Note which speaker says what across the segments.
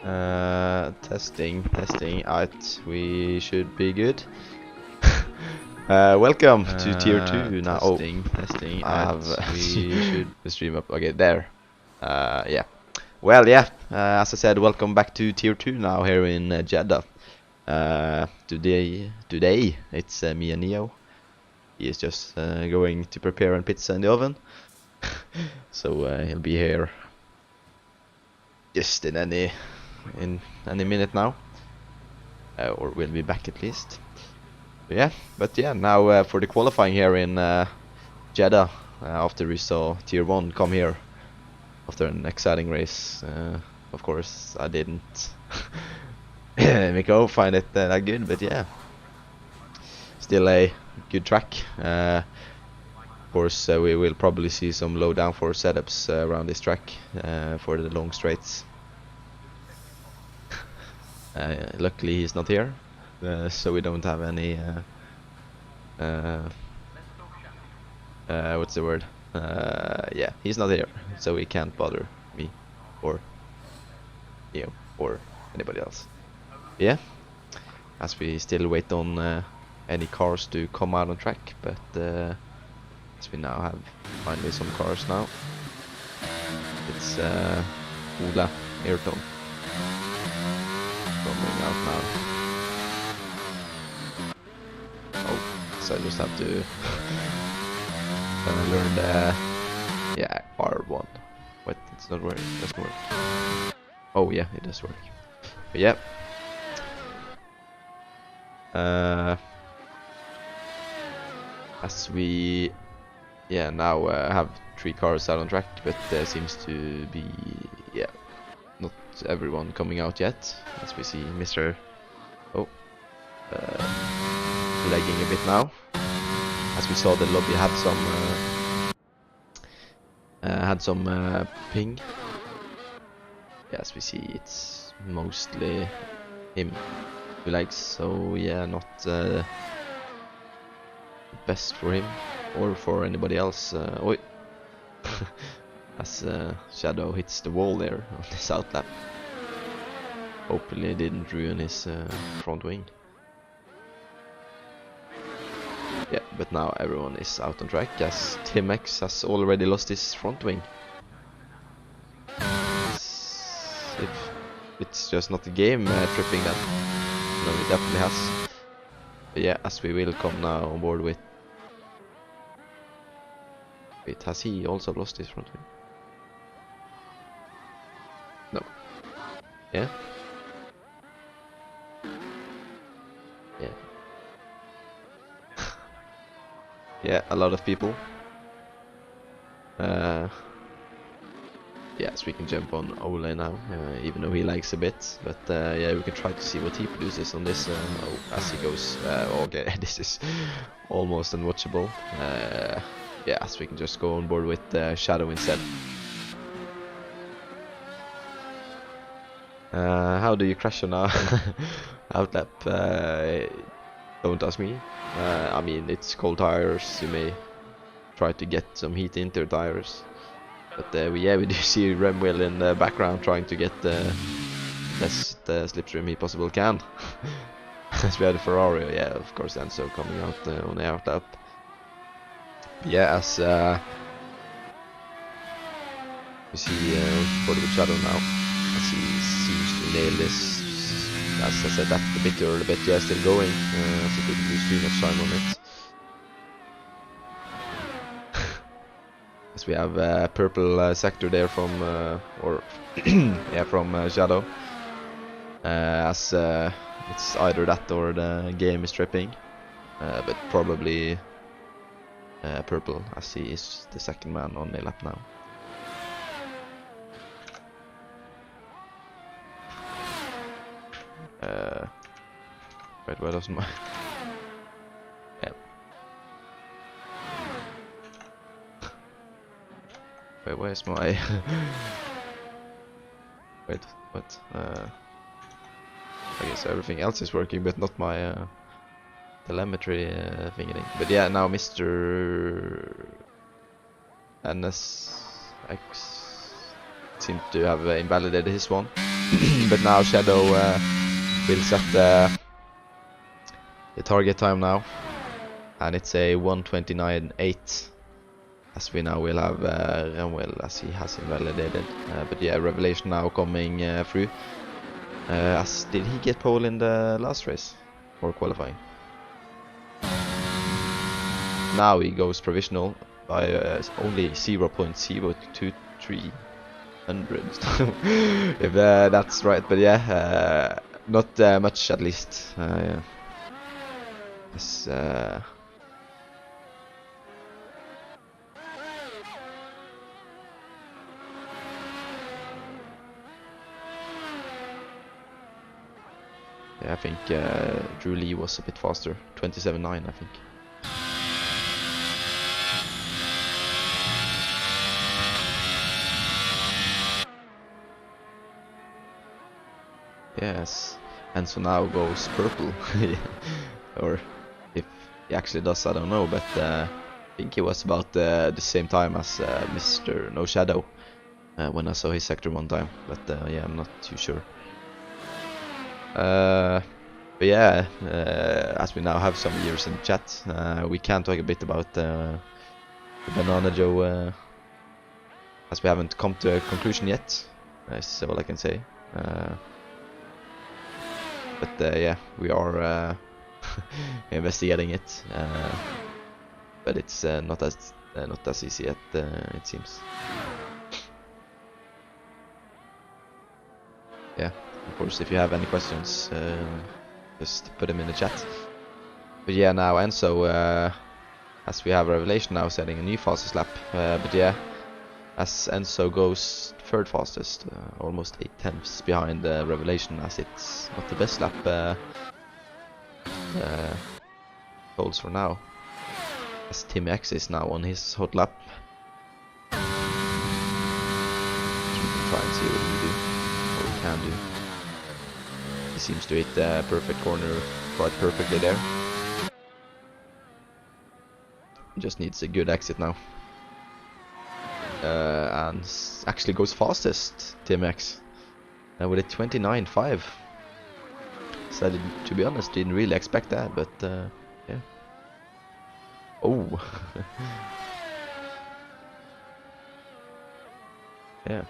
Speaker 1: Testing. We should be good. Welcome to tier 2 now. Testing. We should stream up. Okay, there. Yeah. Well, yeah. As I said, welcome back to tier 2 now here in Jeddah. Today it's me and Neo. He is just going to prepare a pizza in the oven. So he'll be here just in any minute now, or we'll be back at least. But yeah, now for the qualifying here in Jeddah, after we saw tier 1 come here after an exciting race. Of course I didn't find it that good, but yeah, still a good track. Of course we will probably see some low downforce setups around this track for the long straights. Luckily he's not here, so we don't have any what's the word? Yeah, he's not here, so he can't bother me or you or anybody else. Yeah, as we still wait on any cars to come out on track, but as we now have finally some cars now. It's Ola Ayrton coming out now. Oh, so I just have to learn the R1. Wait, it's not working. It doesn't work. Oh yeah, it does work. But yeah. As we now have 3 cars out on track, but there seems to be not everyone coming out yet. As we see Mr. Lagging a bit now. As we saw, the lobby had some ping. Yeah, as we see, it's mostly him who lags. So yeah, not best for him or for anybody else. Oi. As Shadow hits the wall there on this outlap. Hopefully it didn't ruin his front wing. Yeah, but now everyone is out on track as Tim X has already lost his front wing. It's just not the game tripping that. No, it definitely has. But yeah, as we will come now on board with... Wait, has he also lost his front wing? No. Yeah? Yeah. Yeah, a lot of people. Yes, we can jump on Ole now, even though he lags a bit. But yeah, we can try to see what he produces on this as he goes. Okay, this is almost unwatchable. Yeah, so we can just go on board with Shadow instead. How do you crash on our outlap? Don't ask me. I mean, it's cold tires. You may try to get some heat into your tires. But we do see Remwell in the background trying to get the best slipstream he possible can. As we had a Ferrari, yeah, of course, Enzo coming out on the outlap. Yeah, as we see Body with Shadow now, as he seems to nail this. As I said, that a bit early, but yeah, still going, so he didn't lose too much time on it. As we have purple sector there from, from Shadow. As it's either that or the game is tripping, but probably purple, as he is the second man on the lap now. Wait, where does my... Yeah. Wait, where's my... Wait, what? Okay, so everything else is working, but not my telemetry thingy. But yeah, now Mr. NSX seemed to have invalidated his one. But now Shadow will set the target time now, and it's a 1:29.8, as we now will have Ramwell as he has invalidated. But yeah, Revelation now coming through. Did he get pole in the last race or qualifying? Now he goes provisional by only 0.023 hundredths. If that's right, but yeah, not much at least. Yeah. Yes, yeah, I think Drew Lee was a bit faster, 27.9 I think. Yes, and so now goes purple. Or if he actually does, I don't know, but I think he was about the same time as Mr. No Shadow when I saw his sector one time, but yeah, I'm not too sure. But yeah, as we now have some years in the chat, we can talk a bit about the Banana Joe, as we haven't come to a conclusion yet. That's all I can say. But yeah, we are investigating it, but it's not as easy yet, it seems. Yeah, of course, if you have any questions, just put them in the chat. But yeah, now Enzo, as we have Revelation now setting a new fastest lap, but yeah, as Enzo goes third fastest, almost 8 tenths behind Revelation, as it's not the best lap holds for now, as Tim X is now on his hot lap. So we can try and see what he do, what we can do. He seems to hit the perfect corner quite perfectly there. Just needs a good exit now. And actually goes fastest, Tim X, with a 29.5. So I didn't, to be honest, didn't really expect that, but yeah. Oh. Yeah.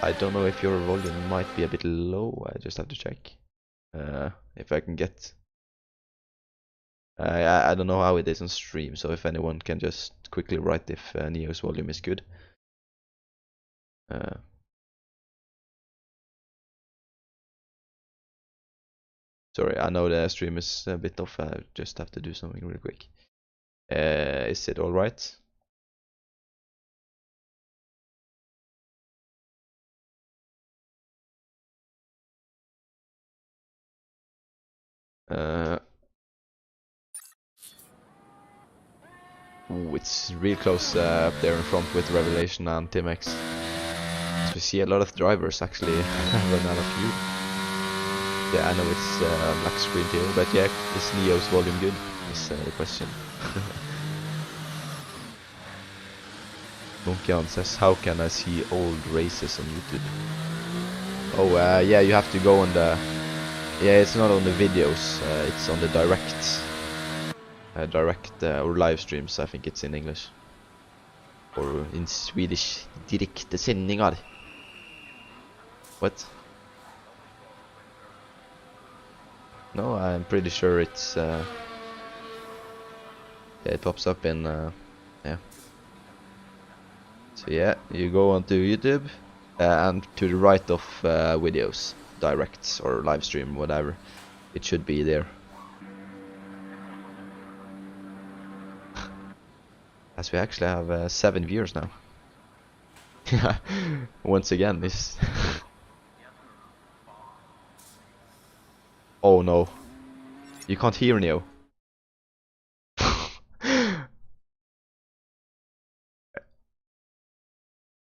Speaker 1: I don't know if your volume might be a bit low. I just have to check if I can get. I don't know how it is on stream, so if anyone can just quickly write if Neo's volume is good. Sorry, I know the stream is a bit off. I just have to do something real quick. Is it all right? Ooh, it's real close up there in front with Revelation and Tim X. So we see a lot of drivers actually run out of fuel. Yeah, I know it's black screen too, but yeah, is Neo's volume good? Is the question. Monkey says, how can I see old races on YouTube? Oh, yeah, you have to go on the... Yeah, it's not on the videos, it's on the direct or live streams. I think it's in English. Or in Swedish, direkte sändningar. What? No, I'm pretty sure it's yeah, it pops up in yeah. So yeah, you go onto YouTube and to the right of videos, direct or live stream, whatever, it should be there. As we actually have 7 viewers now. Once again, this. Oh no, you can't hear Neo.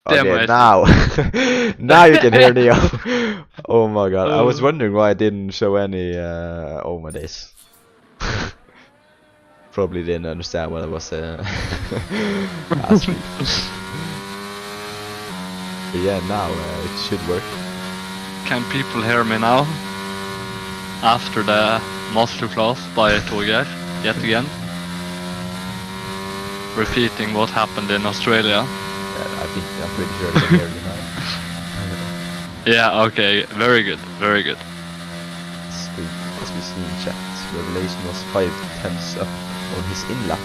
Speaker 1: Okay, now. Now you can hear Neo. Oh my god, I was wondering why I didn't show any oh my days. Probably didn't understand what I was asking. But yeah, now it should work.
Speaker 2: Can people hear me now? After the masterclass by Torgeir, yet again. Repeating what happened in Australia.
Speaker 1: I'm pretty sure they can hear you now.
Speaker 2: Yeah, okay, very good, very good.
Speaker 1: As we see in chat, Revelation was 5 tenths up on his in-lap.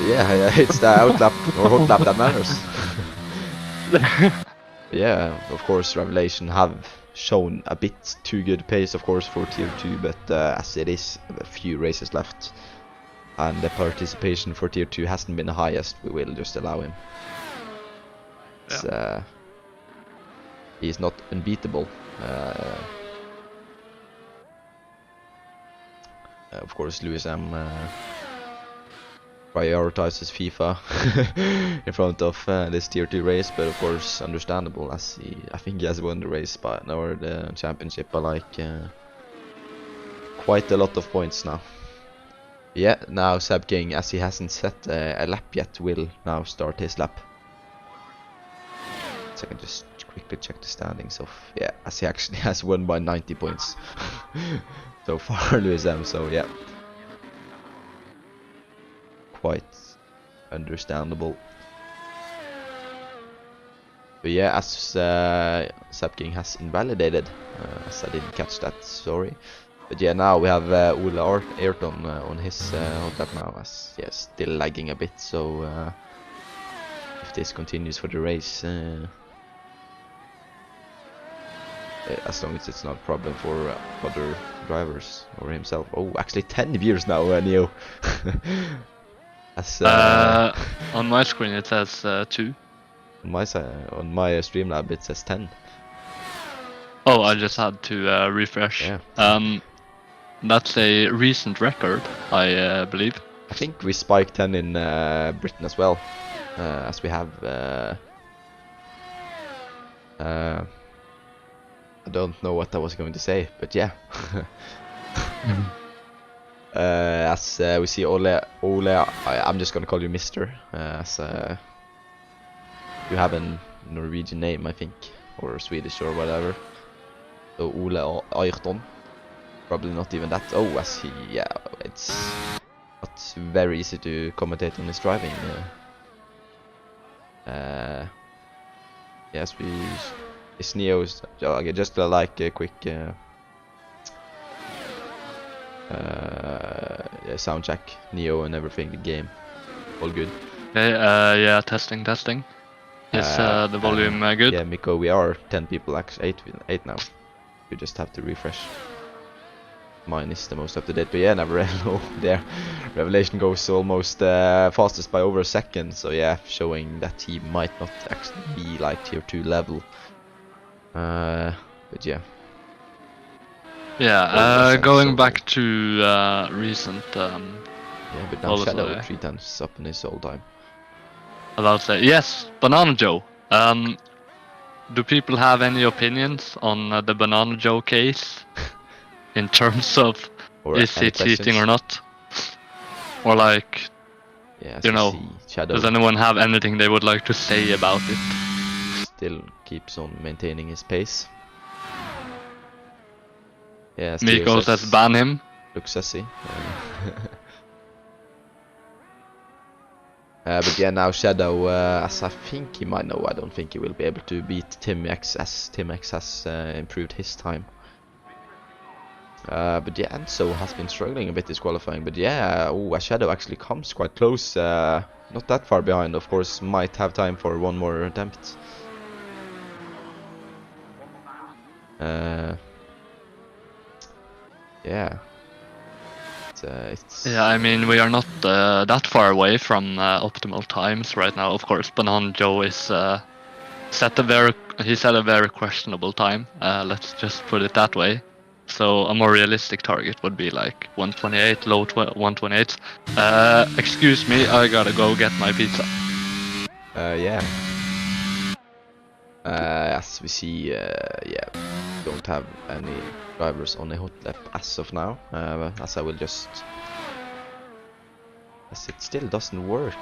Speaker 1: Yeah, it's the out-lap or hot-lap that matters. Yeah, of course, Revelation have shown a bit too good pace, of course, for Tier 2, but as it is a few races left, and the participation for Tier 2 hasn't been the highest, we will just allow him.
Speaker 2: Yeah.
Speaker 1: He's not unbeatable. Of course, Lewis M prioritizes FIFA in front of this Tier 2 race, but of course understandable, as I think he has won the race or the championship by like quite a lot of points now. Yeah, now Seb King, as he hasn't set a lap yet, will now start his lap. So I can just quickly check the standings of, yeah, as he actually has won by 90 points so far, Lewis M, so yeah. Quite understandable. But yeah, as Seb King has invalidated, as I didn't catch that, sorry. But yeah, now we have Ole Ayrton on his hot lap now, as yeah, still lagging a bit, so if this continues for the race, as long as it's not a problem for other drivers or himself. Oh, actually 10 viewers now, Neo. As,
Speaker 2: on my screen it says 2.
Speaker 1: On my side, on my Streamlab it says 10.
Speaker 2: Oh, I just had to refresh.
Speaker 1: Yeah.
Speaker 2: That's a recent record, I believe.
Speaker 1: I think we spiked 10 in Britain as well, as we have. I don't know what I was going to say, but yeah. As we see Ole, I'm just gonna call you Mister, as you have a Norwegian name, I think, or Swedish or whatever. So Ole Ayrton, probably not even that. Oh, as he, yeah, it's not very easy to commentate on his driving. Yes, it's Neo's. Okay, just like a quick sound check, Neo and everything, the game, all good.
Speaker 2: Okay, yeah, testing. Is the volume good?
Speaker 1: Yeah, Miko, we are 10 people, actually 8 now. You just have to refresh. Mine is the most up to date, but yeah, never know. There, Revelation goes almost fastest by over a second, so yeah, showing that he might not actually be like Tier 2 level. But yeah.
Speaker 2: Yeah, going back to recent.
Speaker 1: Yeah, but now Shadow 3 times up in his whole time.
Speaker 2: About to say, yes, Banana Joe. Do people have any opinions on the Banana Joe case? In terms of is he cheating or not? Or like,
Speaker 1: yeah,
Speaker 2: you know, does anyone have anything they would like to say about it?
Speaker 1: Still keeps on maintaining his pace. Yeah,
Speaker 2: Miko says ban him.
Speaker 1: Looks sassy. But yeah, now Shadow, as I think he might know, I don't think he will be able to beat Tim X, as Tim X has improved his time. But yeah, Enzo has been struggling a bit this qualifying, but yeah, Shadow actually comes quite close, not that far behind, of course, might have time for one more attempt. Yeah.
Speaker 2: Yeah, I mean, we are not that far away from optimal times right now. Of course, Banana Joe is set a very questionable time. Let's just put it that way. So a more realistic target would be like 128, low 128. Excuse me, I gotta go get my pizza.
Speaker 1: Yeah. As we see, yeah, don't have any drivers on a hot lap as of now. As I will just, as it still doesn't work.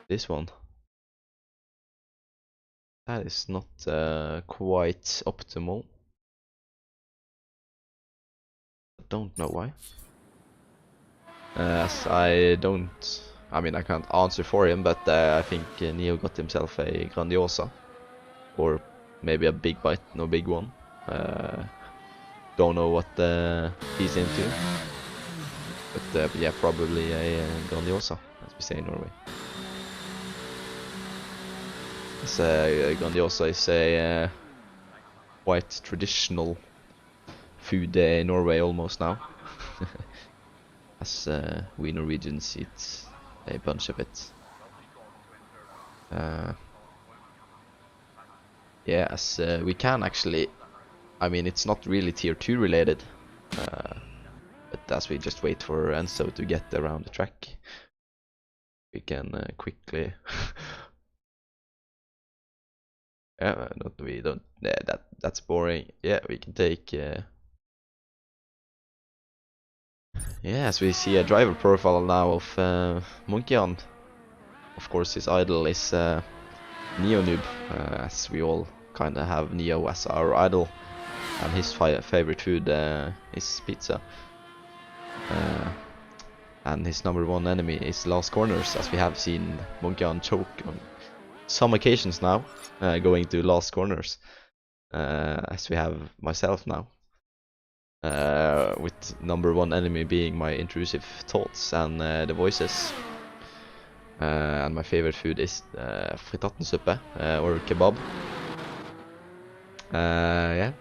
Speaker 1: This one. That is not quite optimal. I don't know why. As I don't... I mean, I can't answer for him, but I think Neo got himself a Grandiosa. Or maybe a big bite, no big one. Don't know what he's into. But yeah, probably a Grandiosa, as we say in Norway. Grandiosa is a quite traditional food in Norway almost now. As we Norwegians eat a bunch of it. Yeah, as we can actually... I mean, it's not really tier 2 related. But as we just wait for Enzo to get around the track, we can quickly... Yeah, we don't... Yeah, that's boring. Yeah, we can take... Yeah, as we see a driver profile now of Monkey. Of course, his idol is Neo Noob, as we all kind of have Neo as our idol, and his favorite food is pizza. And his #1 enemy is last corners, as we have seen Monkey choke on some occasions now, going to last corners, as we have myself now. With #1 enemy being my intrusive thoughts and the voices. And my favorite food is fritattensuppe or kebab. Yeah.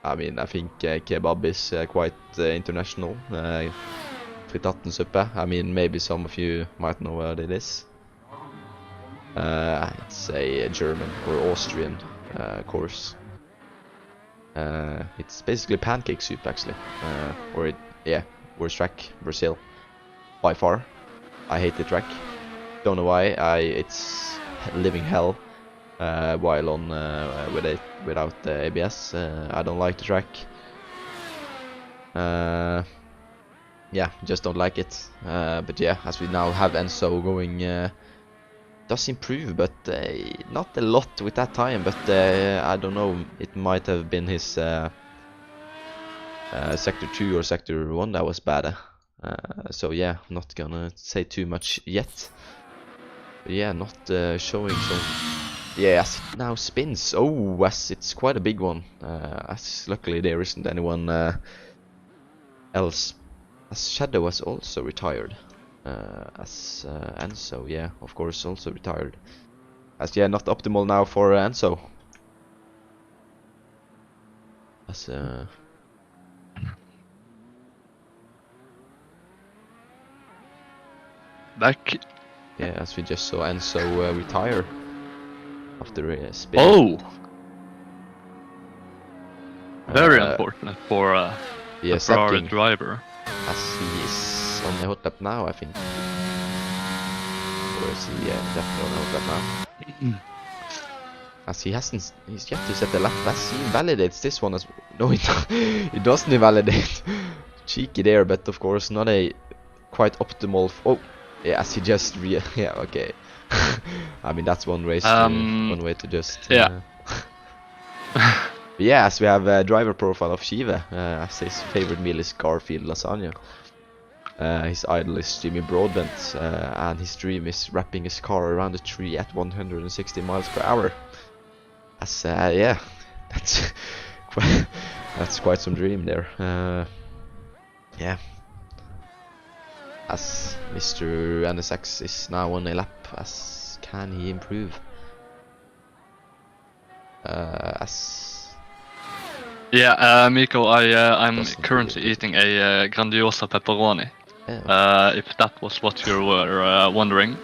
Speaker 1: I mean, I think kebab is quite international. Fritattensuppe, I mean, maybe some of you might know what it is. It's a German or Austrian course. It's basically pancake soup, actually. Worst track, Brazil, by far. I hate the track. Don't know why. It's living hell while on without ABS. I don't like the track. Yeah, just don't like it. But yeah, as we now have Enzo going, does improve, but not a lot with that time. But I don't know. It might have been his sector 2 or sector 1 that was bad. So yeah, not gonna say too much yet. But yeah, not showing some... Yeah, as it now spins. Oh, as it's quite a big one. As luckily there isn't anyone else. As Shadow was also retired. As Enzo, yeah, of course, also retired. As yeah, not optimal now for Enzo. As
Speaker 2: Back.
Speaker 1: yeah, as we just saw Enzo retire after a spin.
Speaker 2: Oh! Very unfortunate for
Speaker 1: yeah,
Speaker 2: a Ferrari
Speaker 1: second,
Speaker 2: driver.
Speaker 1: as he is on the hot lap now, I think. Or is he definitely on the hot lap now? As he's yet to set the lap. As he invalidates this one as... No, he doesn't invalidate. Cheeky there, but of course not a quite optimal... Oh! Yeah, as he just yeah, okay. I mean, that's one way to just...
Speaker 2: Yeah.
Speaker 1: But yeah, as we have a driver profile of Shiva, as his favorite meal is Garfield lasagna. His idol is Jimmy Broadbent, and his dream is wrapping his car around a tree at 160 miles per hour. As yeah, that's quite some dream there. Yeah. As Mr. NSX is now on a lap, as can he improve?
Speaker 2: Yeah, Miko, I'm
Speaker 1: Doesn't
Speaker 2: currently
Speaker 1: really
Speaker 2: eating a Grandiosa pepperoni.
Speaker 1: Yeah.
Speaker 2: If that was what you were wondering.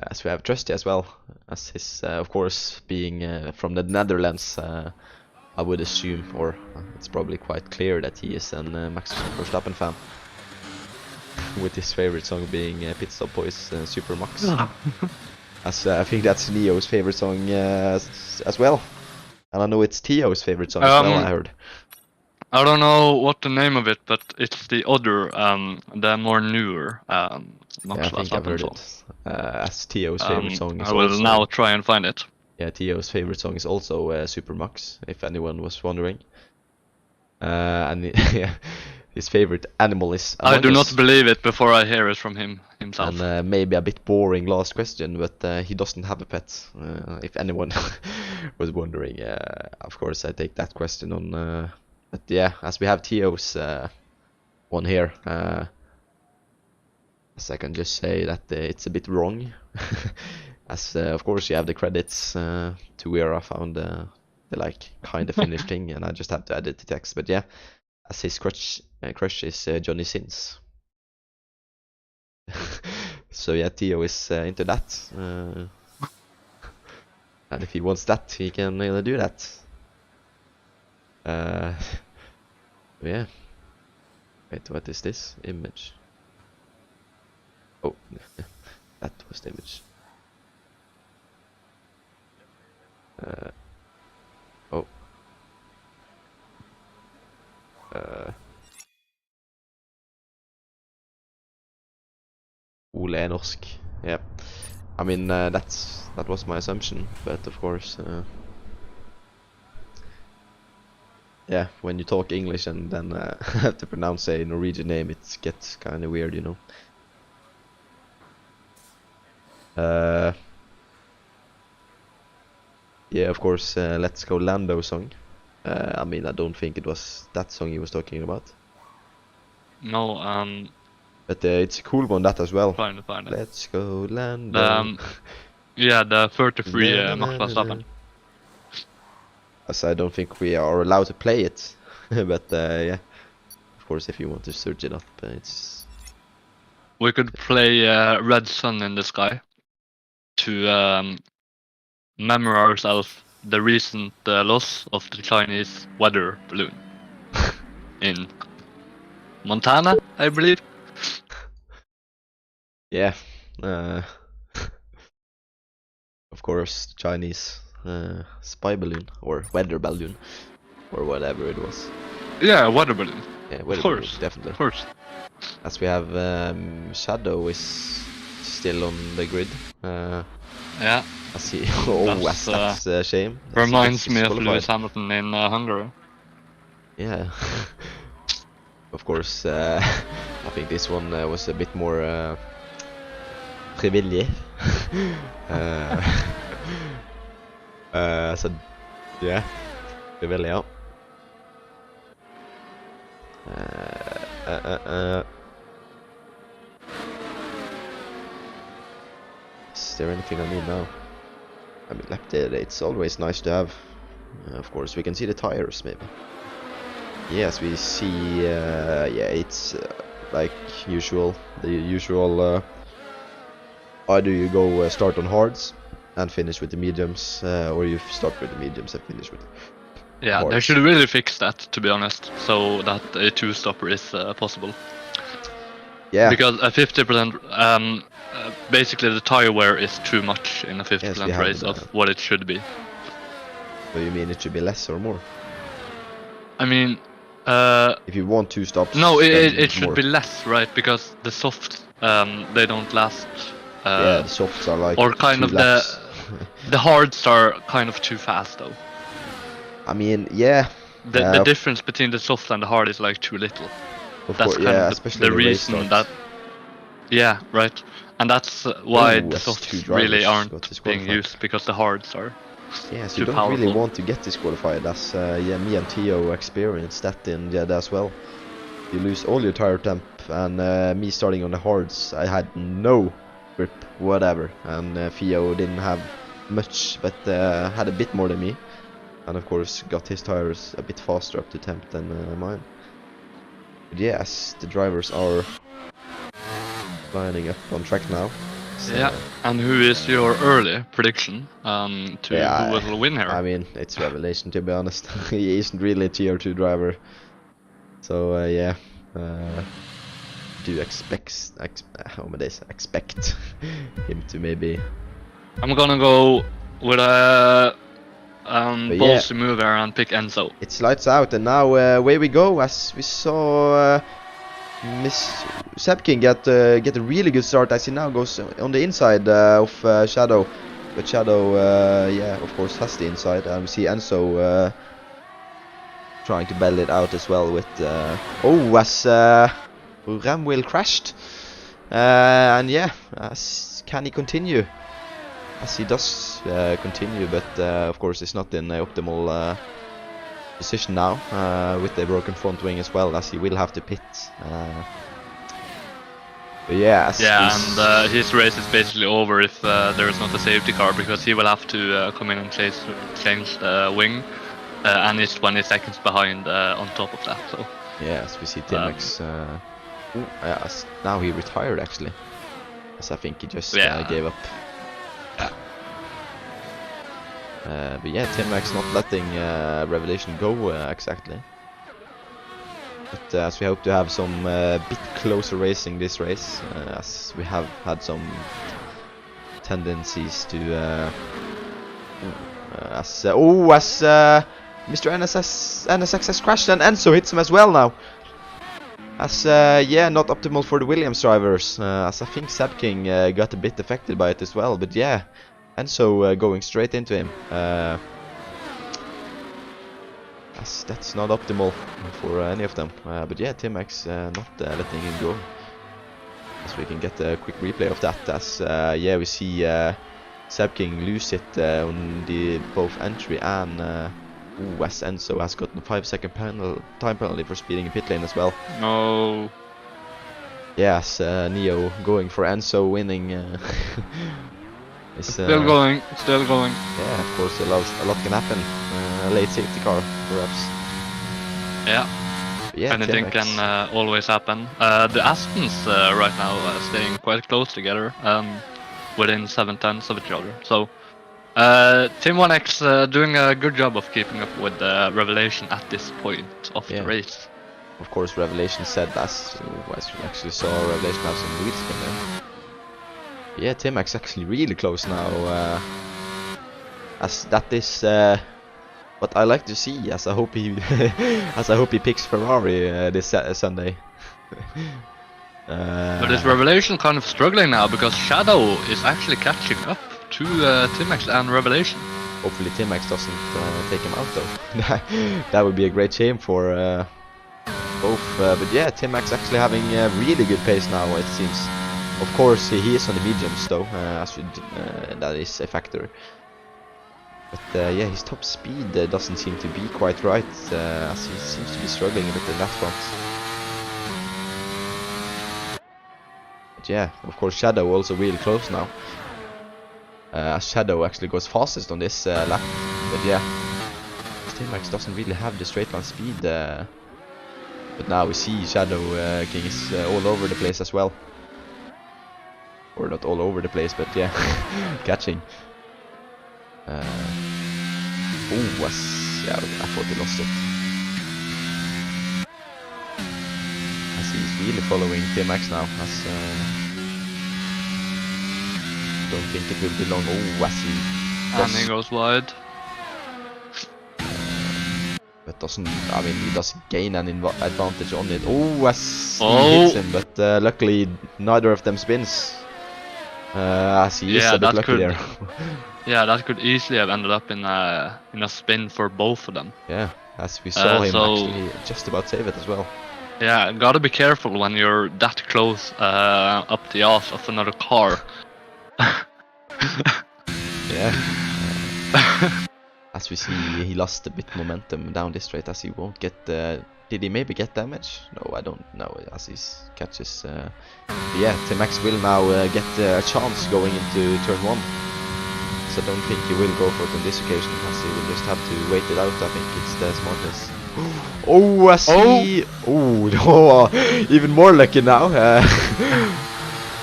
Speaker 1: As we have Trusty as well, as his, of course, being from the Netherlands, I would assume, or it's probably quite clear that he is an Max Verstappen fan. With his favorite song being Pit Stop Boys Super Max. As I think that's Neo's favorite song as well. And I know it's Tio's favorite song as well, I heard.
Speaker 2: I don't know what the name of it, but it's the other, the more newer
Speaker 1: Yeah, I
Speaker 2: Much Less
Speaker 1: think I've
Speaker 2: Happens
Speaker 1: heard
Speaker 2: song.
Speaker 1: it. As Tio's favorite song is
Speaker 2: I will
Speaker 1: also.
Speaker 2: now try and find it.
Speaker 1: Yeah, Tio's favorite song is also Super Max, if anyone was wondering. And yeah, his favorite animal is
Speaker 2: I
Speaker 1: Among
Speaker 2: do
Speaker 1: Us.
Speaker 2: not believe it before I hear it from himself.
Speaker 1: And maybe a bit boring last question, but he doesn't have a pet. If anyone was wondering, of course I take that question on. But yeah, as we have Tio's one here, as I can just say that it's a bit wrong. As of course you have the credits to where I found the like kind of finished thing, and I just have to edit the text. But yeah, as his crush is Johnny Sins. So yeah, Tio is into that, and if he wants that, he can do that. Yeah. Wait, what is this image? Oh, that was the image. Oh. Ole er norsk. Yeah. I mean, that was my assumption, but of course, yeah, when you talk English and then have to pronounce a Norwegian name, it gets kind of weird, you know. Yeah, of course, Let's Go Lando song. I mean, I don't think it was that song he was talking about.
Speaker 2: No,
Speaker 1: But it's a cool one, that as well.
Speaker 2: trying to find it.
Speaker 1: Let's go Lando.
Speaker 2: Yeah, the 33
Speaker 1: Na, na,
Speaker 2: Mach
Speaker 1: na,
Speaker 2: Plus
Speaker 1: na, na.
Speaker 2: 7.
Speaker 1: As I don't think we are allowed to play it. But yeah, of course, if you want to search it up, it's...
Speaker 2: We could play Red Sun in the Sky to memorize ourselves the recent loss of the Chinese weather balloon in Montana, I believe.
Speaker 1: Yeah. Of course, Chinese spy balloon or weather balloon or whatever it was.
Speaker 2: Yeah, weather balloon.
Speaker 1: Yeah, weather
Speaker 2: Of course,
Speaker 1: balloon, definitely.
Speaker 2: of course.
Speaker 1: As we have Shadow is still on the grid.
Speaker 2: Yeah,
Speaker 1: I see. Oh, that's a shame.
Speaker 2: reminds
Speaker 1: That's
Speaker 2: me of
Speaker 1: disqualified.
Speaker 2: Lewis Hamilton in Hungary.
Speaker 1: Yeah. Of course, I think this one was a bit more frivillig. So yeah, frivillig, ja. Is there anything I need now? I mean, lap data, it's always nice to have. Of course, we can see the tires, maybe. Yes, we see, yeah, it's like usual, the usual, either you go start on hards and finish with the mediums, or you start with the mediums and finish with the
Speaker 2: Yeah, they
Speaker 1: hards.
Speaker 2: should really fix that, to be honest, so that a two-stopper is possible.
Speaker 1: Yeah,
Speaker 2: Because a 50%, basically the tire wear is too much in a 50%
Speaker 1: have
Speaker 2: race
Speaker 1: the-
Speaker 2: of what it should be.
Speaker 1: so you mean it should be less or more?
Speaker 2: I mean,
Speaker 1: If you want two stops,
Speaker 2: no,
Speaker 1: then
Speaker 2: it should
Speaker 1: more.
Speaker 2: be less, right? Because the softs, they don't last.
Speaker 1: Yeah, the softs are like
Speaker 2: or kind
Speaker 1: 2
Speaker 2: of
Speaker 1: laps.
Speaker 2: the hards are kind of too fast, though.
Speaker 1: I mean, yeah.
Speaker 2: The difference between the soft and the hard is like too little.
Speaker 1: Of
Speaker 2: That's
Speaker 1: course,
Speaker 2: kind
Speaker 1: yeah,
Speaker 2: of
Speaker 1: especially
Speaker 2: the
Speaker 1: the race
Speaker 2: reason
Speaker 1: starts.
Speaker 2: that. Yeah, right. And that's why
Speaker 1: Oh,
Speaker 2: the
Speaker 1: that's
Speaker 2: softs
Speaker 1: two drivers
Speaker 2: really
Speaker 1: got
Speaker 2: aren't being
Speaker 1: disqualified.
Speaker 2: used, because the hards are.
Speaker 1: Yeah, so
Speaker 2: too
Speaker 1: you don't really
Speaker 2: powerful.
Speaker 1: want to get disqualified, as yeah, me and Tio experienced that in Jeddah as well. You lose all your tire temp, and me starting on the hards, I had no grip whatever, and Theo didn't have much, but had a bit more than me, and of course got his tires a bit faster up to temp than mine. But yes, the drivers are lining up on track now. So,
Speaker 2: Yeah, and who is your early prediction to
Speaker 1: yeah,
Speaker 2: who will win here?
Speaker 1: I mean, it's Revelation, to be honest. He isn't really a tier 2 driver. So, yeah. Do expect him to maybe...
Speaker 2: I'm gonna go with a
Speaker 1: But
Speaker 2: Ballsy move here and pick Enzo.
Speaker 1: It's lights out, and now away we go. As we saw, Miss Sepkin get a really good start as he now goes on the inside of Shadow. But Shadow, yeah, of course, has the inside. And we see Enzo trying to battle it out as well with. Oh, as Ram wheel crashed. And yeah, can he continue? As he does continue, but of course it's not in the optimal position now with the broken front wing as well, as he will have to pit. But yeah,
Speaker 2: and his race is basically over if there is not a safety car, because he will have to come in and change the wing, and he's 20 seconds behind on top of that. So
Speaker 1: yeah, as we see Timex. Now he retired actually, as I think he just gave up. But yeah, Timex not letting Revelation go exactly. But as we hope to have some bit closer racing this race, as we have had some tendencies to Mr. NSX has crashed, and Enzo hits him as well now. As yeah, not optimal for the Williams drivers, as I think Sapking got a bit affected by it as well. But yeah, Enzo going straight into him. As that's not optimal for any of them. But yeah, Timex not letting him go. As we can get a quick replay of that. As yeah, we see Sapking lose it on the both entry and. As Enzo has gotten a 5-second time penalty for speeding in pit lane as well.
Speaker 2: No.
Speaker 1: Yes, Neo going for Enzo winning.
Speaker 2: Still going.
Speaker 1: Yeah, of course, a lot can happen. Late safety car, perhaps.
Speaker 2: Yeah.
Speaker 1: Yeah,
Speaker 2: anything can always happen. The Aspens right now staying quite close together, within 7/10 of each other. So. Team 1X doing a good job of keeping up with Revelation at this point of the race.
Speaker 1: Of course, Revelation said as we actually saw Revelation have some wheel spin there. Yeah, Timex actually really close now. As that is what I like to see. As I hope he, he picks Ferrari this Sunday.
Speaker 2: But is Revelation kind of struggling now, because Shadow is actually catching up to Timex and Revelation.
Speaker 1: Hopefully Timex doesn't take him out though. That would be a great shame for both. But yeah, Timex actually having a really good pace now, it seems. Of course, he is on the mediums though, that is a factor. But yeah, his top speed doesn't seem to be quite right, as he seems to be struggling a bit in that front. But yeah, of course Shadow also really close now. Shadow actually goes fastest on this lap, but yeah, Timex doesn't really have the straight line speed. But now we see Shadow King is all over the place as well, or not all over the place, but yeah, catching. Yeah, I thought he lost it. As he's really following Timex now. As don't think it will be long. Oh, as he
Speaker 2: goes wide.
Speaker 1: But doesn't, I mean, he doesn't gain an advantage on it. Oh, as he hits him, but luckily neither of them spins. As he is a bit lucky there.
Speaker 2: Yeah, that could easily have ended up in a spin for both of them.
Speaker 1: Yeah, as we saw him actually just about save it as well.
Speaker 2: Yeah, gotta be careful when you're that close up the ass of another car.
Speaker 1: Yeah. As we see, he lost a bit momentum down this straight, as he won't get. Did he maybe get damage? No, I don't know. As he catches. Yeah, Timex will now get a chance going into turn 1. So I don't think he will go for it on this occasion, as he will just have to wait it out. I think it's the smartest. Oh, I see. Oh, no, even more lucky now.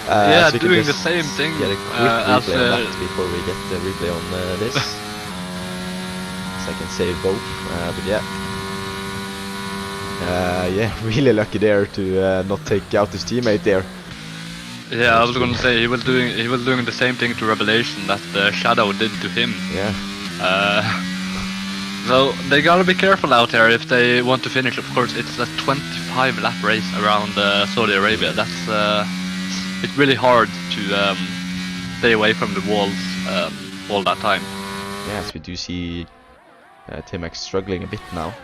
Speaker 2: Yeah, so doing the same thing.
Speaker 1: Get a quick replay on that before we get the replay on this. So I can save both. But yeah. Yeah, really lucky there to not take out his teammate there.
Speaker 2: Yeah, I was gonna say he was doing the same thing to Revelation that Shadow did to him.
Speaker 1: Yeah.
Speaker 2: So they gotta be careful out here if they want to finish. Of course, it's a 25 lap race around Saudi Arabia. That's it's really hard to stay away from the walls all that time.
Speaker 1: Yes, we do see Tim-Max struggling a bit now.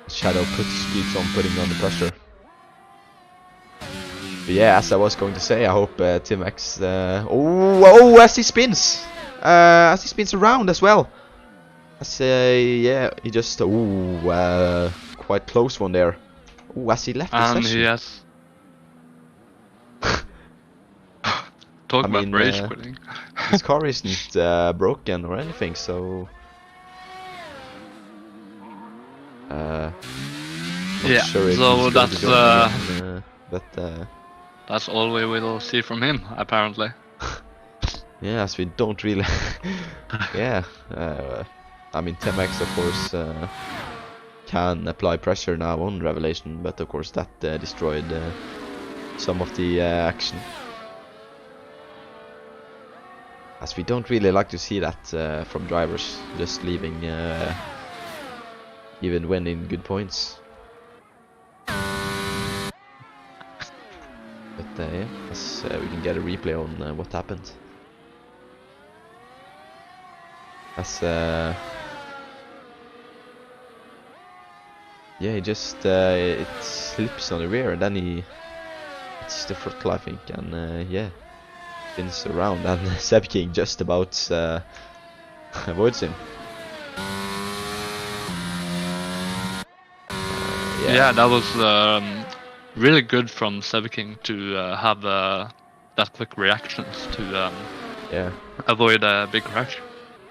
Speaker 1: Shadow keeps on putting on the pressure. But yeah, as I was going to say, I hope Tim-Max... as he spins! As he spins around as well! Yeah, he just... quite close one there. As he left the session.
Speaker 2: Yes. Talk about rage quitting.
Speaker 1: His car isn't broken or anything, so...
Speaker 2: yeah,
Speaker 1: sure
Speaker 2: so that's
Speaker 1: that's
Speaker 2: all we will see from him, apparently.
Speaker 1: Yeah, as we don't really... yeah, I mean, Tim-Max, of course, can apply pressure now on Revelation, but of course that destroyed some of the action. As we don't really like to see that from drivers, just leaving even when in good points. But yeah, as we can get a replay on what happened. As yeah, he just it slips on the rear, and then he hits the throttle, I think, and yeah, spins around, and Seb King just about avoids him.
Speaker 2: Yeah, that was really good from Seb King to have that quick reactions to avoid a big crash.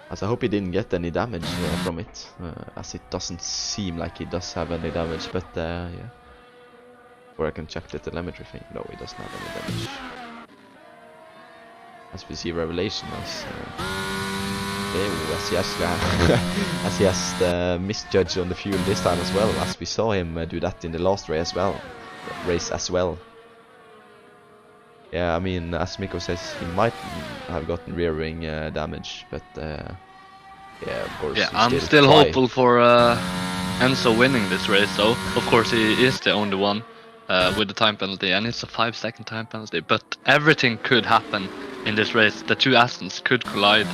Speaker 1: As I hope he didn't get any damage from it, as it doesn't seem like he does have any damage, but yeah. Or I can check the telemetry thing. No, he doesn't have any damage. As we see Revelation as he has misjudged on the fuel this time as well, as we saw him do that in the last race as well. Yeah, I mean, as Mikko says, he might have gotten rear wing damage, but yeah, of course.
Speaker 2: Yeah, I'm still hopeful for Enzo winning this race, though. Of course, he is the only one with the time penalty, and it's a 5-second time penalty. But everything could happen in this race. The two Astons could collide.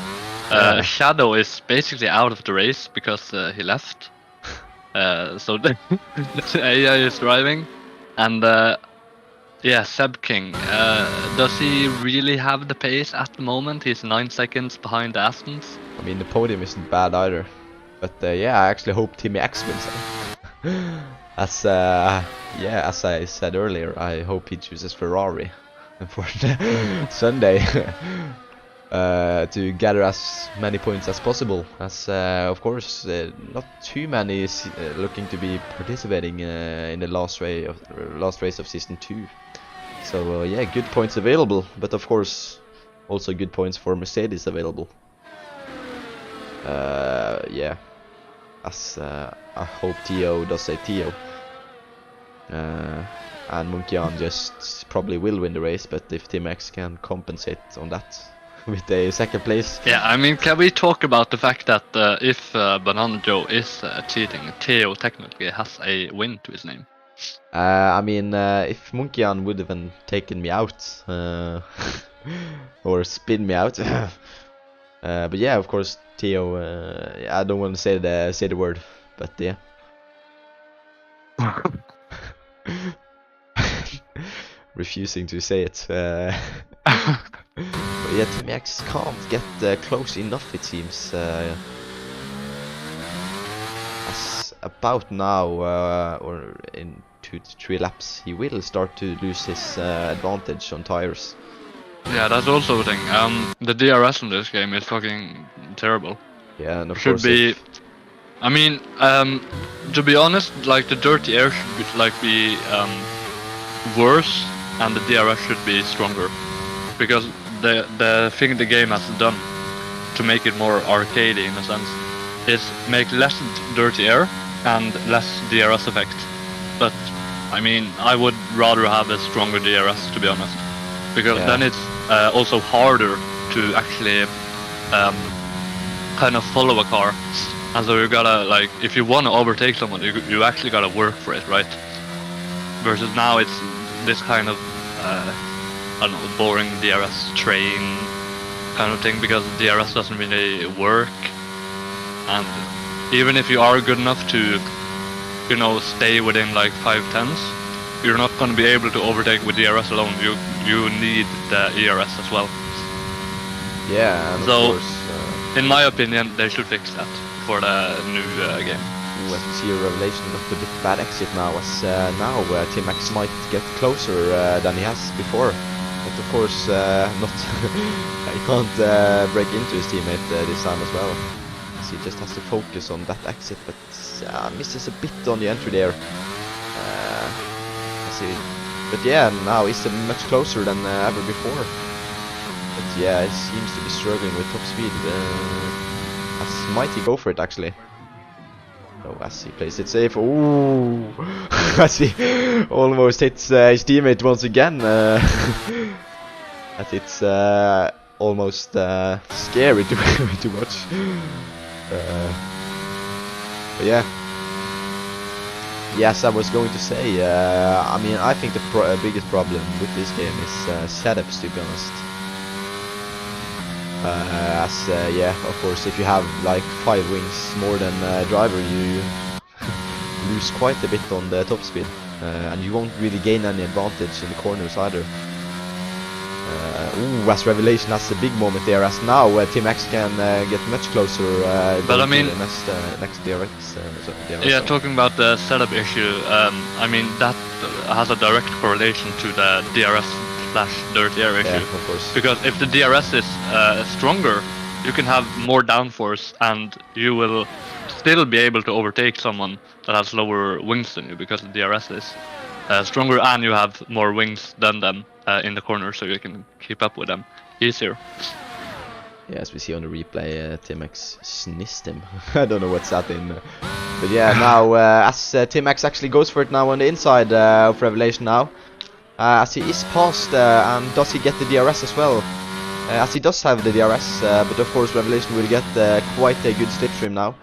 Speaker 2: Shadow is basically out of the race because he left. So the AI is driving, and yeah, Seb King. Does he really have the pace at the moment? He's 9 seconds behind the Astons.
Speaker 1: I mean, the podium isn't bad either, but yeah, I actually hope Timmy X wins. As yeah, as I said earlier, I hope he chooses Ferrari for Sunday. To gather as many points as possible, as of course not too many is looking to be participating in the last race of season 2. So yeah, good points available, but of course also good points for Mercedes available. Yeah, as I hope Tio does say Tio, and Munkian just probably will win the race, but if Tim-Max can compensate on that with a second place.
Speaker 2: Yeah, I mean, can we talk about the fact that if Banana Joe is cheating, Theo technically has a win to his name?
Speaker 1: I mean, if Munkian would have taken me out, or spin me out, but yeah, of course, Theo. I don't want to say the word, but yeah. Refusing to say it. But yeah, Tim-Max can't get close enough, it seems. As about now, or in 2 to 3 laps, he will start to lose his advantage on tires.
Speaker 2: Yeah, that's also a thing. The DRS in this game is fucking terrible.
Speaker 1: Yeah, and of
Speaker 2: should
Speaker 1: course
Speaker 2: be. I mean, to be honest, like the dirty air should be worse, and the DRS should be stronger, because the thing the game has done to make it more arcadey in a sense is make less dirty air and less DRS effect. But I mean, I would rather have a stronger DRS, to be honest, because then it's also harder to actually kind of follow a car, and so you gotta like if you want to overtake someone, you actually gotta work for it, right? Versus now it's this kind of I don't know, boring DRS train kind of thing, because DRS doesn't really work, and even if you are good enough to, you know, stay within like 5/10s, you're not going to be able to overtake with DRS alone. You need the ERS as well.
Speaker 1: Yeah, and
Speaker 2: So,
Speaker 1: of course,
Speaker 2: in my opinion, they should fix that for the new game.
Speaker 1: as we see a revelation of the bit bad exit now, as now Team X might get closer than he has before. But of course, not he can't break into his teammate this time as well. As he just has to focus on that exit, but misses a bit on the entry there. But yeah, now he's much closer than ever before. But yeah, he seems to be struggling with top speed. As might he go for it actually? Oh, as he plays it safe. Ooh, as he almost hits his teammate once again. As it's almost scary to watch. But yeah. Yes, I was going to say. I mean, I think the biggest problem with this game is setups, to be honest. Yeah, of course, if you have like 5 wings more than driver, you lose quite a bit on the top speed, and you won't really gain any advantage in the corners either. Ooh, as Revelation has a big moment there, as now Team X can get much closer.
Speaker 2: But I mean,
Speaker 1: to the next DRX.
Speaker 2: Yeah, talking about the setup issue, I mean that has a direct correlation to the DRS/dirty air issue.
Speaker 1: Yeah, of course.
Speaker 2: Because if the DRS is stronger, you can have more downforce, and you will still be able to overtake someone that has lower wings than you, because the DRS is stronger, and you have more wings than them in the corner, so you can keep up with them easier.
Speaker 1: Yeah, as we see on the replay, Team X snizzed him. I don't know what's that in. But yeah, now as Team X actually goes for it now on the inside of Revelation now. As he is passed, and does he get the DRS as well? As he does have the DRS, but of course Revelation will get quite a good slipstream now.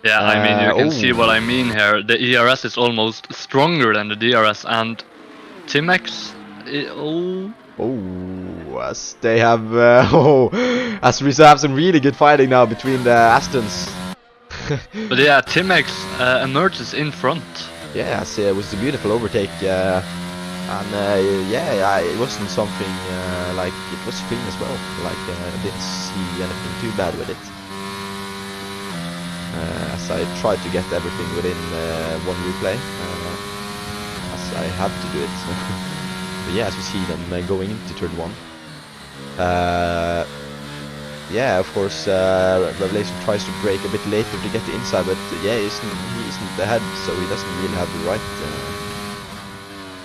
Speaker 2: Yeah, I mean, you can see what I mean here. The ERS is almost stronger than the DRS, and Team X...
Speaker 1: As they have... as we have some really good fighting now between the Astons.
Speaker 2: But yeah, Team X emerges in front.
Speaker 1: Yeah, it was a beautiful overtake. And yeah, it wasn't something like, it was clean as well. Like, I didn't see anything too bad with it. As I tried to get everything within one replay, as I had to do it. But yeah, as we see them going into turn 1. Yeah, of course, Revelation tries to brake a bit later to get the inside, but yeah, he isn't ahead, so he doesn't really have the right.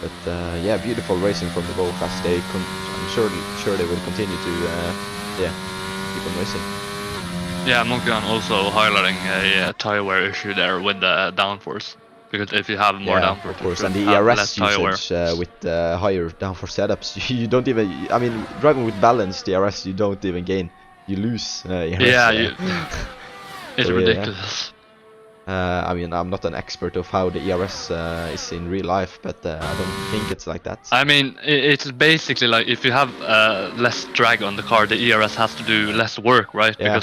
Speaker 1: But yeah, beautiful racing from the both, as they I'm sure they will continue to yeah, keep on racing.
Speaker 2: Yeah, Monkeyman also highlighting a tire wear issue there with the downforce, because if you have more downforce,
Speaker 1: of course, and the ERS usage with higher downforce setups, you don't even. I mean, driving with balanced ERS, you don't even gain, you lose. ERS,
Speaker 2: yeah, it's
Speaker 1: so,
Speaker 2: ridiculous.
Speaker 1: I mean, I'm not an expert of how the ERS is in real life, but I don't think it's like that.
Speaker 2: I mean, it's basically like if you have less drag on the car, the ERS has to do less work, right?
Speaker 1: Yeah.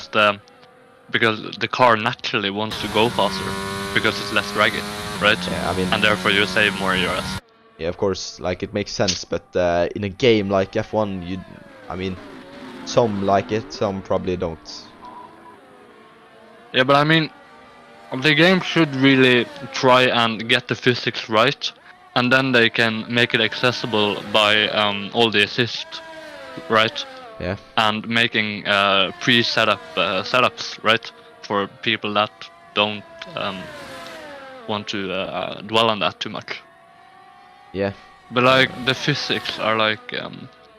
Speaker 2: Because the car naturally wants to go faster because it's less draggy, right?
Speaker 1: Yeah, I mean,
Speaker 2: and therefore you save more ERS.
Speaker 1: Yeah, of course, like it makes sense, but in a game like F1, I mean, some like it, some probably don't.
Speaker 2: Yeah, but I mean, the game should really try and get the physics right, and then they can make it accessible by all the assist, right?
Speaker 1: Yeah.
Speaker 2: And making pre-setup setups, right, for people that don't want to dwell on that too much.
Speaker 1: Yeah.
Speaker 2: But like the physics are like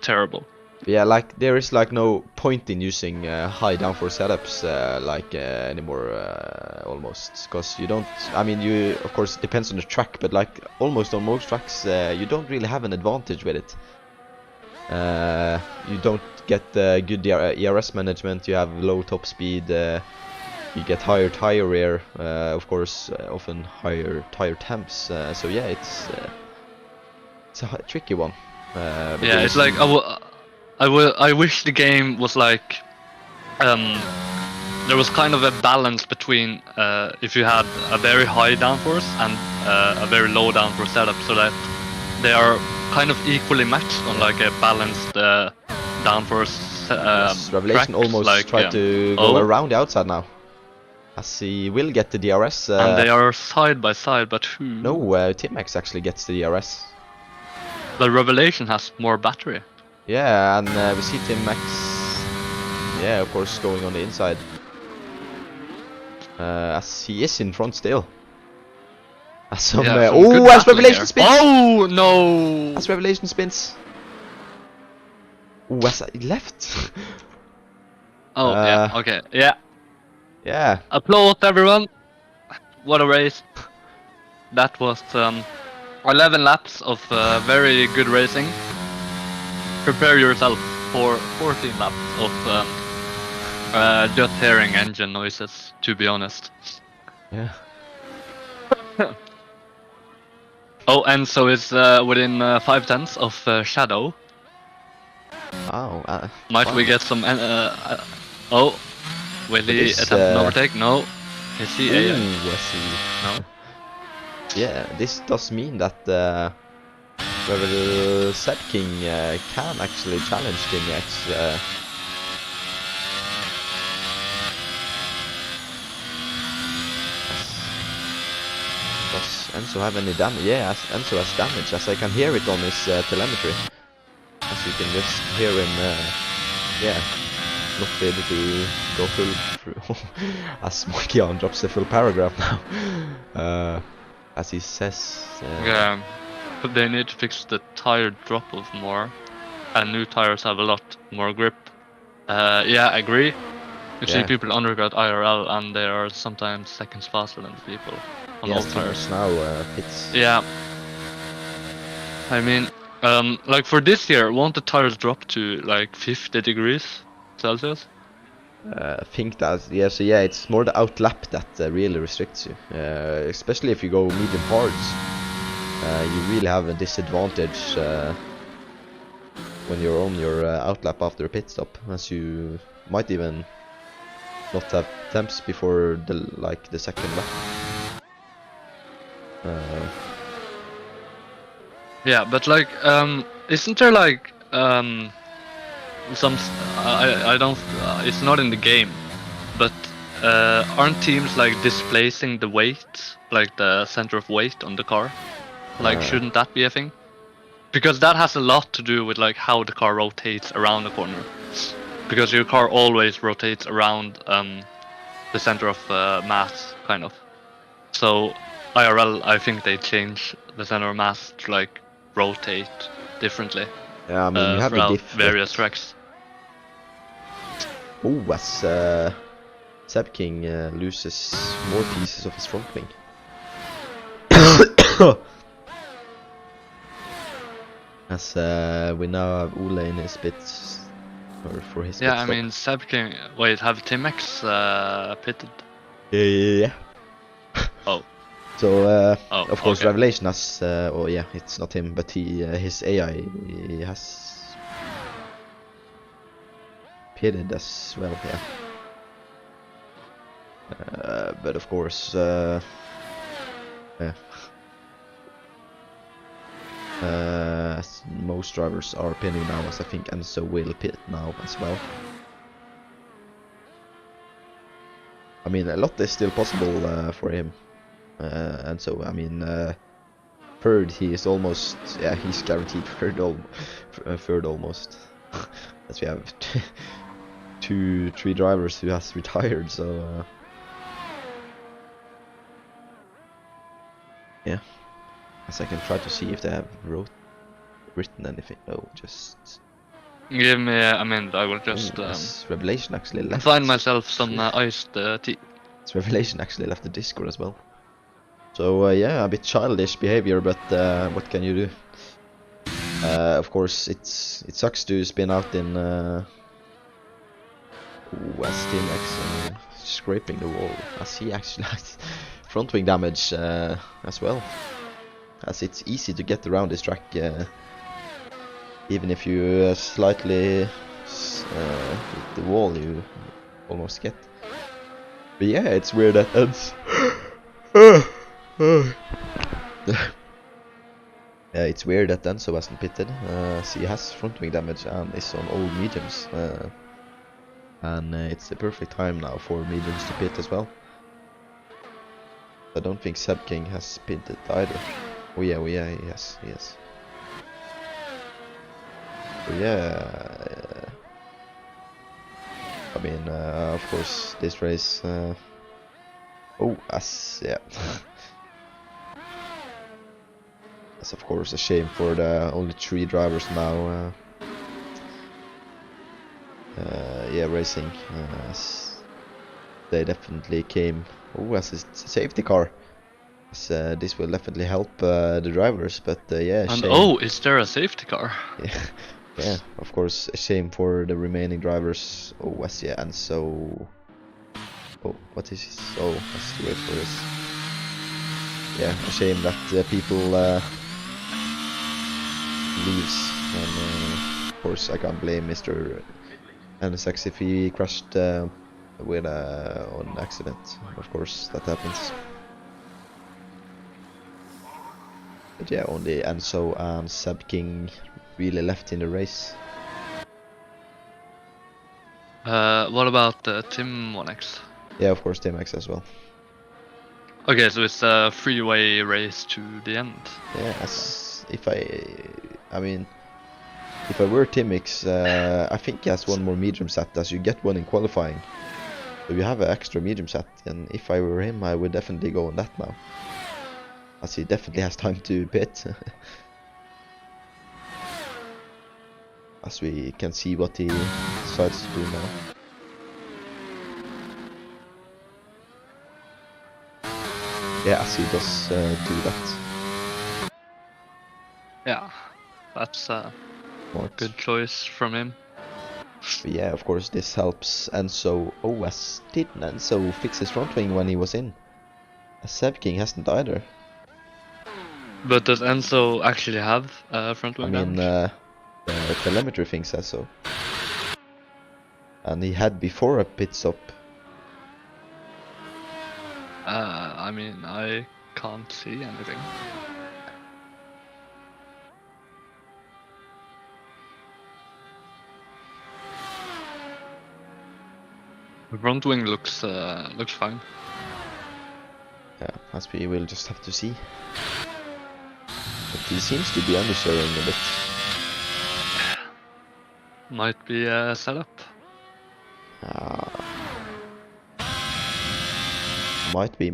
Speaker 2: terrible.
Speaker 1: Yeah, like there is like no point in using high downforce setups like anymore, almost, because you don't. I mean, you of course it depends on the track, but like almost on most tracks, you don't really have an advantage with it. You don't get good ERS management. You have low top speed. you get higher tire wear, of course, often higher tire temps. So yeah, it's a tricky one.
Speaker 2: Yeah, it's like I wish the game was like there was kind of a balance between if you had a very high downforce and a very low downforce setup, so that they are kind of equally matched on like a balanced downforce.
Speaker 1: Revelation
Speaker 2: tracks,
Speaker 1: almost
Speaker 2: like,
Speaker 1: tried to go around the outside now, as he will get the DRS.
Speaker 2: And they are side by side, but who?
Speaker 1: No, Tim-X actually gets the DRS.
Speaker 2: The Revelation has more battery.
Speaker 1: Yeah, and we see Tim-X, yeah, of course, going on the inside. As he is in front still. As some,
Speaker 2: Yeah,
Speaker 1: oh, as Revelation
Speaker 2: here.
Speaker 1: spins!
Speaker 2: Oh, no!
Speaker 1: As Revelation spins. Oh, as he left.
Speaker 2: Oh, yeah, okay, yeah.
Speaker 1: Yeah.
Speaker 2: Applause, everyone. What a race. That was 11 laps of very good racing. Prepare yourself for 14 laps of just hearing engine noises, to be honest.
Speaker 1: Yeah.
Speaker 2: Oh, and so it's within 5/10 of Shadow.
Speaker 1: Oh,
Speaker 2: Might we get some... oh, will he attempt an overtake? No. Is he a...
Speaker 1: yes, he...
Speaker 2: No.
Speaker 1: Yeah, this does mean that Zed King can actually challenge Tim-X. Does Enzo have any damage? Yeah, Enzo has damage, as I can hear it on his telemetry. As you can just hear him, yeah, not be able to go full through. As Markian drops the full paragraph now. As he says...
Speaker 2: yeah, but they need to fix the tire drop off more. And new tires have a lot more grip. Yeah, I agree. You see people undercut IRL and they are sometimes seconds faster than people on old tires.
Speaker 1: Now it's...
Speaker 2: Yeah. I mean, like for this year, won't the tires drop to like 50 degrees Celsius?
Speaker 1: I think that, yeah, so yeah, it's more the outlap that really restricts you. Especially if you go medium hards. You really have a disadvantage when you're on your outlap after a pit stop, as you might even not have temps before the second lap.
Speaker 2: Yeah, but like, isn't there like some? I don't. It's not in the game, but aren't teams like displacing the weight, like the center of weight on the car? Like, shouldn't that be a thing? Because that has a lot to do with like how the car rotates around the corner. Because your car always rotates around the center of mass, kind of. So IRL, I think they change the center of mass to like rotate differently.
Speaker 1: Yeah, I mean you have the diff
Speaker 2: various tracks.
Speaker 1: Oh, as Zed King loses more pieces of his front wing. As we now have Ole in his bits for his
Speaker 2: Yeah,
Speaker 1: pit
Speaker 2: I
Speaker 1: stop.
Speaker 2: mean Zed King. Wait, have Tim-X pitted?
Speaker 1: Yeah.
Speaker 2: Oh.
Speaker 1: So
Speaker 2: Oh,
Speaker 1: of course
Speaker 2: okay.
Speaker 1: Revelation has, oh yeah, it's not him, but his AI has pitted as well, yeah. But of course, yeah. As most drivers are pinning now, as I think Enzo will pit now as well. I mean, a lot is still possible for him. And so, I mean, third, he is almost, yeah, he's guaranteed third almost. As we have 2-3 drivers who has retired, so yeah. As I can try to see if they have written anything. Oh, just
Speaker 2: Give me a minute, I will just
Speaker 1: Revelation actually left.
Speaker 2: find myself some iced tea.
Speaker 1: Revelation actually left the Discord as well. So yeah, a bit childish behavior, but what can you do? Of course, it sucks to spin out in West Team X scraping the wall, as he actually has front wing damage as well. As it's easy to get around this track, even if you slightly hit the wall, you almost get. But yeah, it's weird that ends. Yeah, it's weird that Enzo wasn't pitted. So he has front wing damage and is on all mediums. And it's the perfect time now for mediums to pit as well. I don't think Seb King has pitted either. Oh yeah, yes. So yeah, I mean, of course, this race. Oh, yeah. That's of course a shame for the only 3 drivers now. Yeah, racing. They definitely came. Oh, as a safety car. So, this will definitely help the drivers, but yeah.
Speaker 2: And
Speaker 1: shame.
Speaker 2: oh, is there a safety car?
Speaker 1: Yeah, yeah. Of course, a shame for the remaining drivers. Oh, yeah, and so. Oh, what is this? Oh, let's wait for this. Yeah, a shame that people leaves, and of course I can't blame Mr. NSX if he crashed with on accident. Of course that happens. But yeah, only Enzo and Seb King really left in the race.
Speaker 2: What about Tim 1X?
Speaker 1: Yeah, of course Tim X as well.
Speaker 2: Okay, so it's a freeway race to the end.
Speaker 1: Yeah, I mean, if I were Tim X, I think he has one more medium set, as you get one in qualifying. So you have an extra medium set, and if I were him, I would definitely go on that now. As he definitely has time to pit. As we can see what he decides to do now. Yeah, as he does do that.
Speaker 2: Yeah, that's a
Speaker 1: Smart.
Speaker 2: good choice from him.
Speaker 1: But yeah, of course this helps Enzo. Oh, as didn't Enzo fix his front wing when he was in? As Seb King hasn't either.
Speaker 2: But does Enzo actually have front wing damage?
Speaker 1: The telemetry thing says so. And he had before a pit stop.
Speaker 2: I mean, I can't see anything. The front wing looks fine.
Speaker 1: Yeah, as we will just have to see. But he seems to be understeering a bit.
Speaker 2: Might be a setup.
Speaker 1: Might be.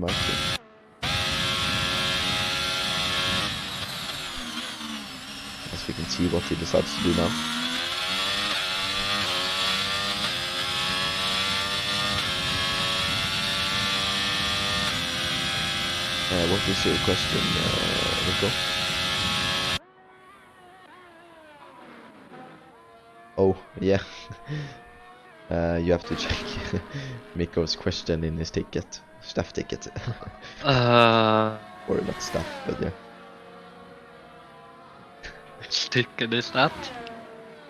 Speaker 1: As we can see what he decides to do now. What is your question, Nico? Oh, yeah. You have to check Mikko's question in his ticket. Staff ticket. Or not staff, but yeah.
Speaker 2: Which ticket is that?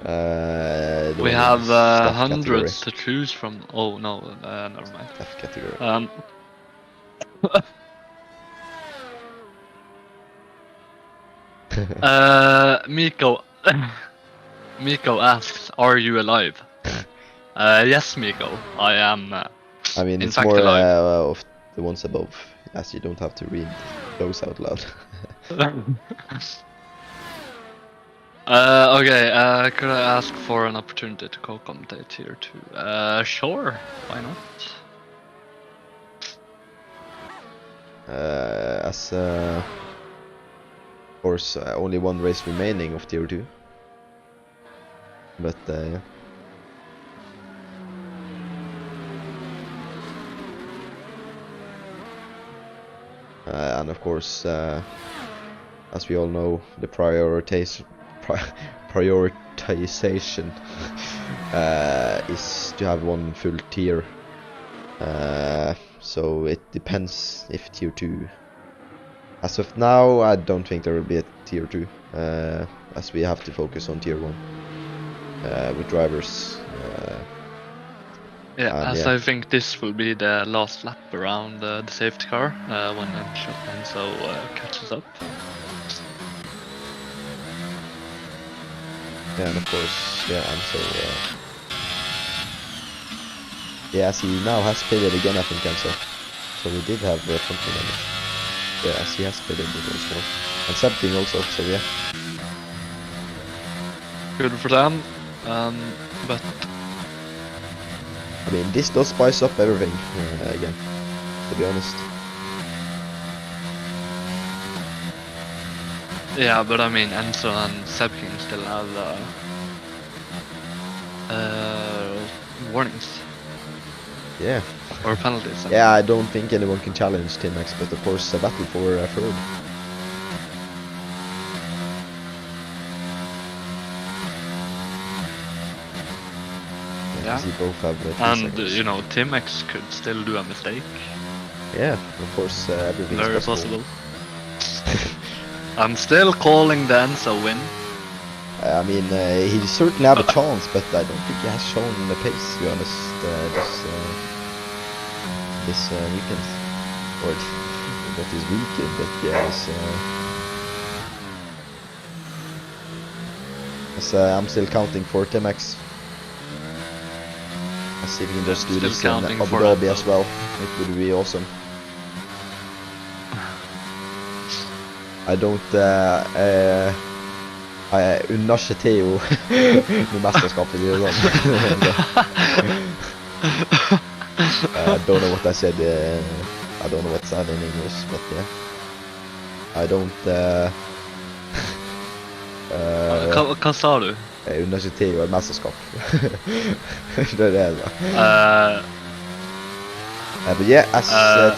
Speaker 1: The
Speaker 2: We
Speaker 1: one
Speaker 2: have
Speaker 1: in staff
Speaker 2: hundreds
Speaker 1: category.
Speaker 2: to choose from. Oh no, never mind.
Speaker 1: Staff category.
Speaker 2: Miko. Miko asks, "Are you alive?" Yes, Miko, I am.
Speaker 1: I mean,
Speaker 2: in
Speaker 1: it's
Speaker 2: fact
Speaker 1: more
Speaker 2: alive.
Speaker 1: of the ones above, as you don't have to read those out loud.
Speaker 2: Okay, could I ask for an opportunity to co-commentate here too? Sure, why not?
Speaker 1: Of course, only one race remaining of tier 2. But yeah. And of course, as we all know, the prioritization is to have one full tier So it depends if tier 2. As of now, I don't think there will be a tier 2, as we have to focus on tier 1 with drivers.
Speaker 2: As
Speaker 1: yeah.
Speaker 2: I think this will be the last lap around the safety car when Enzo catches up.
Speaker 1: Yeah, and of course, yeah, and so yeah, as he now has pitted again, I think, and so we did have something damage. Yeah, as he has pitted it also, and something also. So yeah.
Speaker 2: Good for them, but
Speaker 1: I mean, this does spice up everything again, to be honest.
Speaker 2: yeah, but I mean Enzo and Sebking still have warnings
Speaker 1: Yeah.
Speaker 2: or penalties.
Speaker 1: Yeah, I don't think anyone can challenge T-Max, but of course a battle for third.
Speaker 2: Yeah.
Speaker 1: You both have
Speaker 2: And
Speaker 1: 3 seconds.
Speaker 2: you know, Tim-X could still do a mistake.
Speaker 1: Yeah, of course, everything's
Speaker 2: Very
Speaker 1: possible.
Speaker 2: I'm still calling the Enzo win.
Speaker 1: I mean, he certainly have a chance, but I don't think he has shown the pace, to be honest, this weekend. Or not this weekend, but yeah, I'm still counting for T-Max. Let's see if we can just do
Speaker 2: Still
Speaker 1: this in
Speaker 2: counting
Speaker 1: Abu
Speaker 2: for
Speaker 1: Dhabi
Speaker 2: that,
Speaker 1: as well. It would be awesome. I don't jeg unner ikke Theo med mesterskapet i sånn. I don't know what I said. I don't know what's that in English, but yeah. I don't
Speaker 2: Hva sa du?
Speaker 1: Jeg unner ikke Theo et mesterskap. Det det jeg sa. But yeah, as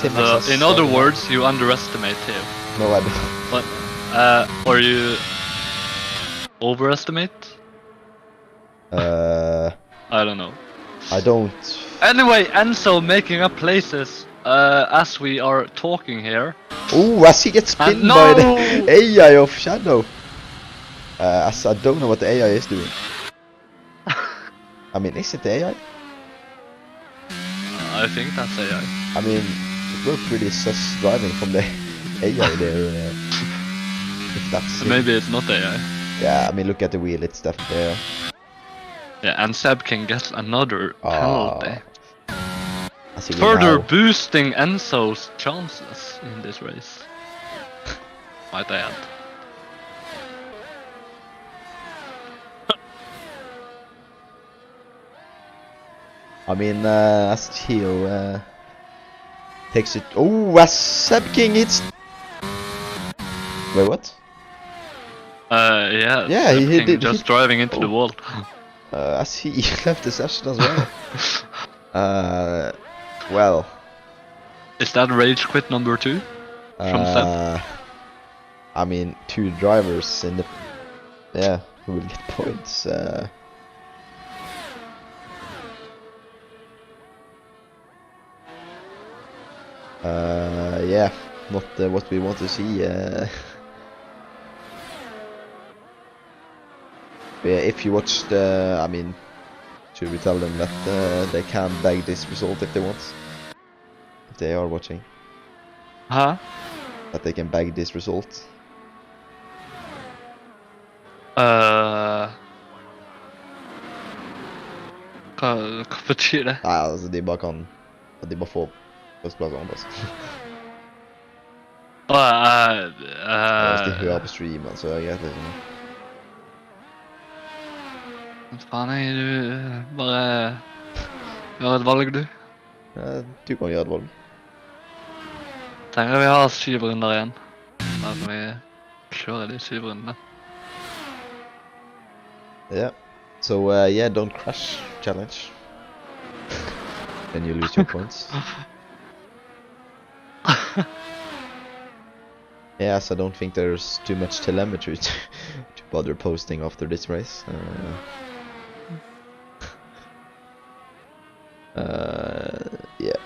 Speaker 1: Tim says,
Speaker 2: in other words, you underestimate him.
Speaker 1: No, I don't.
Speaker 2: Or you overestimate? I don't know.
Speaker 1: I don't.
Speaker 2: Anyway, Enzo making up places as we are talking here.
Speaker 1: Oh, as he gets spinned by the AI of Shadow. As I don't know what the AI is doing. I mean, is it the AI?
Speaker 2: I think that's AI.
Speaker 1: I mean, it looked pretty sus driving from the AI there. If that's
Speaker 2: Maybe it's not AI.
Speaker 1: Yeah, I mean, look at the wheel, it's definitely AI.
Speaker 2: Yeah, and Seb can get another penalty.
Speaker 1: Further
Speaker 2: boosting Enzo's chances in this race. Might I add.
Speaker 1: I mean, as Theo takes it. Oh, as Seb King hits. Wait, what?
Speaker 2: Yeah.
Speaker 1: Yeah, he did.
Speaker 2: Just driving into the wall.
Speaker 1: As he left the session as well. Well.
Speaker 2: Is that rage quit number 2 from Seb?
Speaker 1: I mean, 2 drivers in the. Yeah, who will get points. Yeah, not what we want to see. Yeah, if you watched, I mean, should we tell them that they can bag this result if they want? If they are watching.
Speaker 2: Huh?
Speaker 1: That they can bag this result.
Speaker 2: Hva betyr det?
Speaker 1: Nei, altså de bare kan. De bare får førsteplass og andreplass. Hvis de hører på streamen, så er det greit liksom.
Speaker 2: Faen, du bare gjør et valg, du.
Speaker 1: Du kan gjøre et valg.
Speaker 2: Tenker vi har 7 runder igjen. Da kan vi kjøre de 7 rundene.
Speaker 1: Yeah. So yeah, don't crash challenge. Then you lose your points. Yes, I don't think there's too much telemetry to bother posting after this race. Yeah.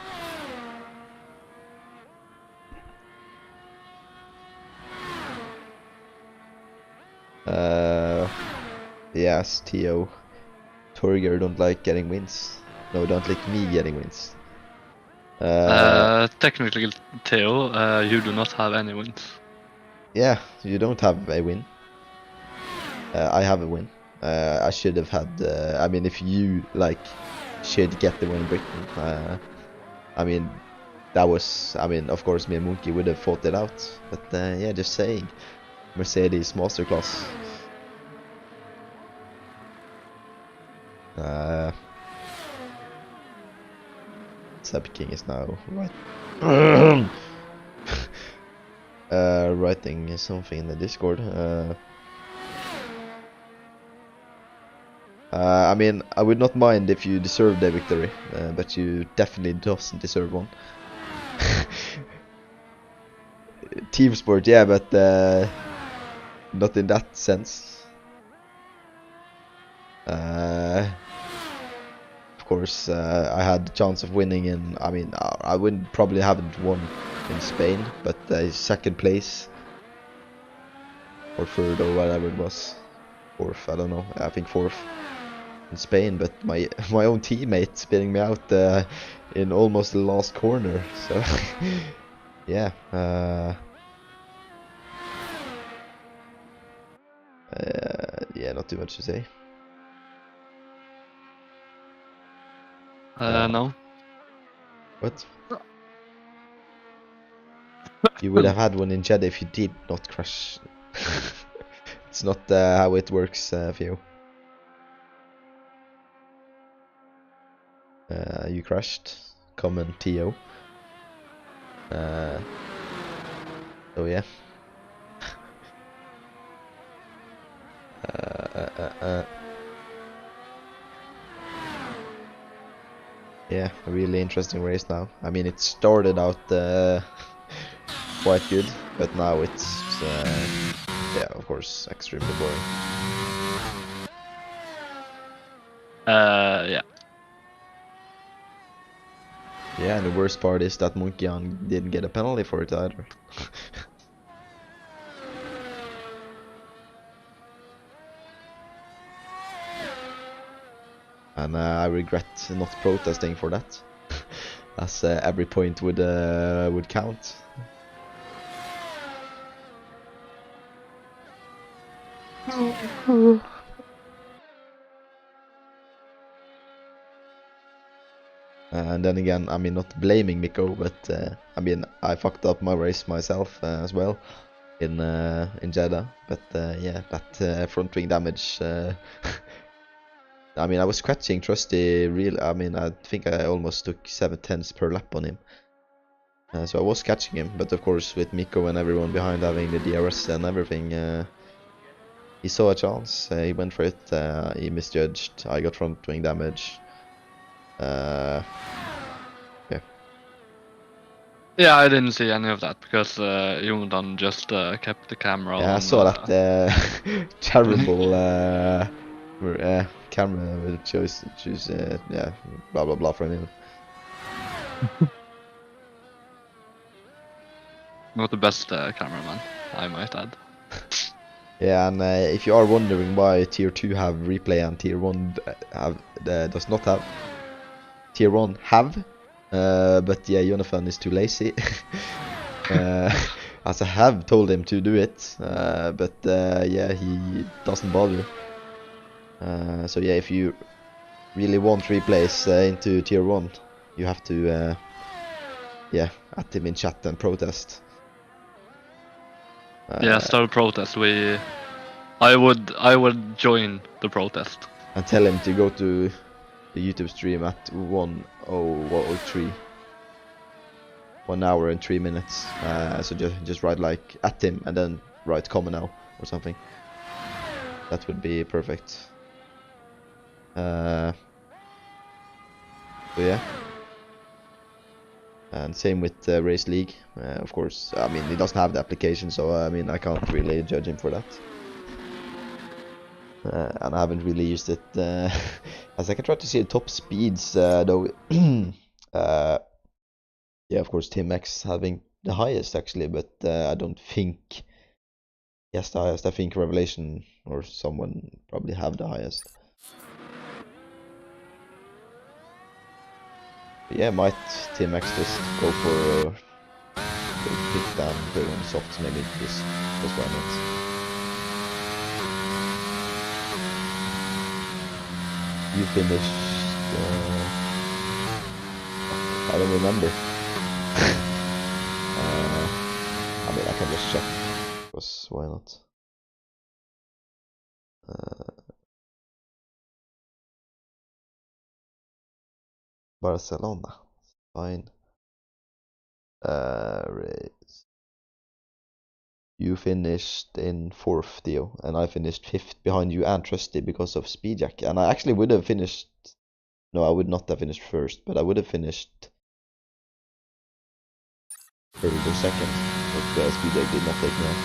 Speaker 1: Yes, Theo. Torger don't like getting wins. No, don't like me getting wins.
Speaker 2: Technically, Theo, you do not have any wins.
Speaker 1: Yeah, you don't have a win. I have a win. I should have had. I mean, if you like should get the win in Britain, I mean, that was. I mean, of course, me and Monkey would have fought it out. But yeah, just saying, Mercedes masterclass. Seb King is now right. Writing something in the Discord. I mean, I would not mind if you deserved a victory, but you definitely doesn't deserve one. Team sport, yeah, but not in that sense. Of course, I had the chance of winning in. I mean, I wouldn't probably haven't won in Spain, but second place or third or whatever it was, fourth. I don't know. I think fourth in Spain, but my own teammate spinning me out in almost the last corner. So yeah. Yeah, not too much to say.
Speaker 2: No.
Speaker 1: What? You would have had one in Jeddah if you did not crash. It's not how it works for you. You crashed. Common TO. So yeah. Yeah, a really interesting race now. I mean, it started out quite good, but now it's yeah, of course, extremely boring.
Speaker 2: Yeah.
Speaker 1: Yeah, and the worst part is that Monkey didn't get a penalty for it either. And I regret not protesting for that, as every point would count. And then again, I mean, not blaming Mikko, but I mean, I fucked up my race myself as well in Jeddah. But yeah, that front wing damage. I mean, I was scratching Trusty real. I mean, I think I almost took 7/10 per lap on him. So I was catching him, but of course with Mikko and everyone behind having the DRS and everything, he saw a chance. He went for it. He misjudged. I got front wing damage. Yeah.
Speaker 2: Yeah, I didn't see any of that because Jonathan just kept the camera
Speaker 1: Yeah,
Speaker 2: on.
Speaker 1: I saw that terrible camera with choose yeah, blah blah blah from him.
Speaker 2: Not the best cameraman, I might add.
Speaker 1: Yeah, and if you are wondering why Tier 2 have replay and Tier 1 does not have, Tier 1 have, but yeah, Jonathan is too lazy. As I have told him to do it, but yeah, he doesn't bother. So yeah, if you really want replays into Tier 1, you have to yeah, at him in chat and protest.
Speaker 2: Yeah, start a protest. I would join the protest.
Speaker 1: And tell him to go to the YouTube stream at 1:03. 1 hour and 3 minutes. So just write like at him and then write comment now or something. That would be perfect. So yeah. And same with Race League, of course. I mean, he doesn't have the application, so I mean, I can't really judge him for that. And I haven't really used it. As I can try to see the top speeds, though. Yeah, of course, Team X having the highest actually, but I don't think He has the highest. I think Revelation or someone probably have the highest. But yeah, might Team X just go for pick down, put it on softs maybe, just why not? You finished. I don't remember. I mean, I can just check. Because why not? Barcelona. Fine. Race. You finished in 4th, Theo, and I finished 5th behind you and Trusty because of Speedjack. And I actually would have finished. No, I would not have finished 1st, but I would have finished 3rd or 2nd if Speedjack did not take me out.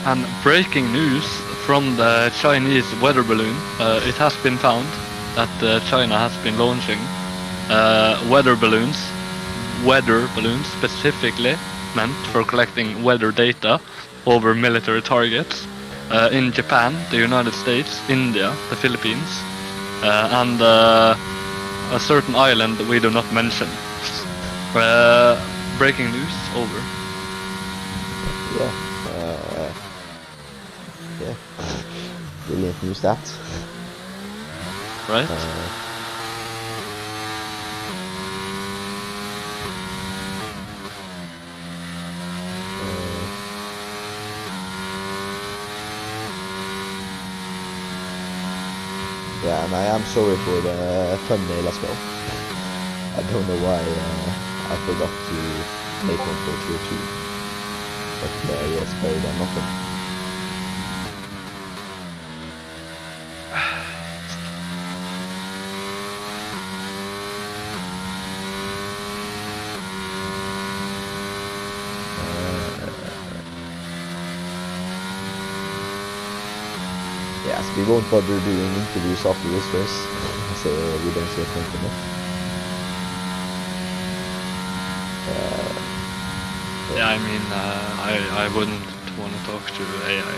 Speaker 2: And breaking news from the Chinese weather balloon, it has been found that China has been launching weather balloons specifically meant for collecting weather data over military targets in Japan, the United States, India, the Philippines, and a certain island that we do not mention. Breaking news, over.
Speaker 1: Yeah, brilliant news that.
Speaker 2: Right?
Speaker 1: Yeah, and I am sorry for the thumbnail as well. I don't know why I forgot to make one for tier 2. But yeah, it's better than nothing. Yes, we won't bother doing interviews after this race, so we don't see a point in it.
Speaker 2: Yeah, I mean, I wouldn't want to talk to AI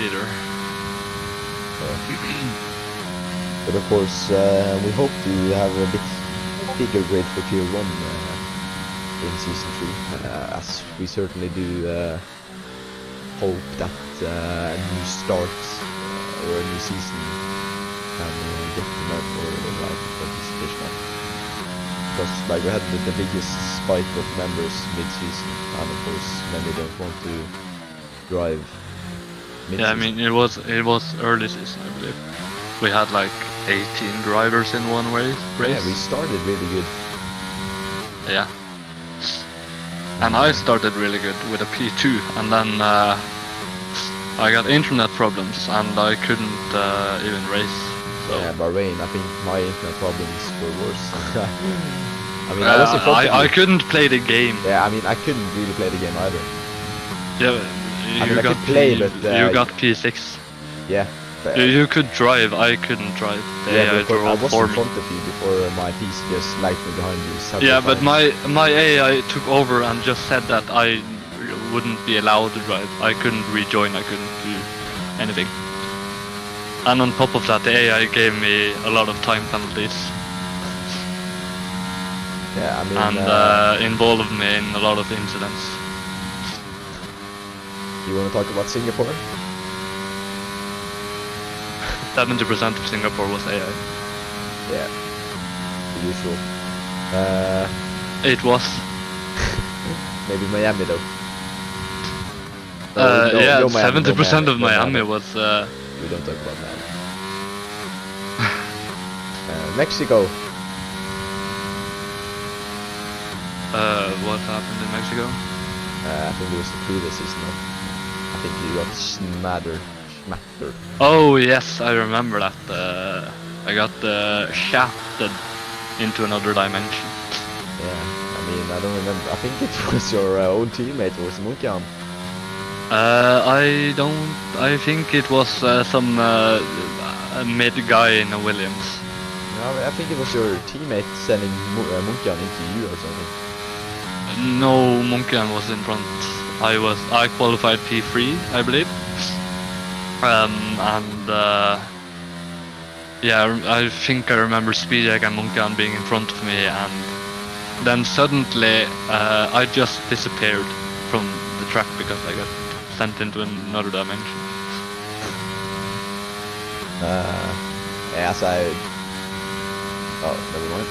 Speaker 2: either.
Speaker 1: But of course, we hope to have a bit bigger grade for tier 1 in season 3, as we certainly do hope that a new start or a new season can get the map or like participation. Because like we had the biggest spike of members mid-season, and of course many don't want to drive mid-season.
Speaker 2: Yeah, I mean it was early season, I believe. We had like 18 drivers in one race.
Speaker 1: Yeah, we started really good.
Speaker 2: Yeah. And I started really good with a P2, and then I got internet problems and I couldn't even race. So.
Speaker 1: Yeah, Bahrain, I think my internet problems were worse. I mean, I was in front of
Speaker 2: I
Speaker 1: you.
Speaker 2: couldn't play the game.
Speaker 1: Yeah, I mean, I couldn't really play the game either.
Speaker 2: Yeah,
Speaker 1: I mean, I could play, but
Speaker 2: you got P6.
Speaker 1: Yeah. But,
Speaker 2: you could drive, I couldn't drive.
Speaker 1: Yeah, but I was in
Speaker 2: me.
Speaker 1: front of you before my piece just lighted me behind you.
Speaker 2: Yeah, but my AI took over and just said that I wouldn't be allowed to drive. I couldn't rejoin, I couldn't do anything. And on top of that, the AI gave me a lot of time penalties.
Speaker 1: Yeah, I mean...
Speaker 2: And involved me in a lot of incidents.
Speaker 1: You want to talk about Singapore?
Speaker 2: 70% of Singapore was AI.
Speaker 1: Yeah, the usual.
Speaker 2: It was.
Speaker 1: Maybe Miami though.
Speaker 2: Yeah,
Speaker 1: no
Speaker 2: 70% of Miami was...
Speaker 1: We don't talk about that. Mexico.
Speaker 2: What happened in Mexico?
Speaker 1: I think it was the previous season. I think you got smattered.
Speaker 2: Oh yes, I remember that. I got shafted into another dimension.
Speaker 1: Yeah, I mean, I don't remember. I think it was your own teammate, was Munkian.
Speaker 2: I think it was some mid guy in a Williams.
Speaker 1: I think it was your teammate sending Munkian into you or something.
Speaker 2: No, Munkian was in front. I qualified P3, I believe. Yeah, I think I remember Speedjack and Munkian being in front of me, and then suddenly I just disappeared from the track because I got sent into another dimension.
Speaker 1: As I... Oh, never mind.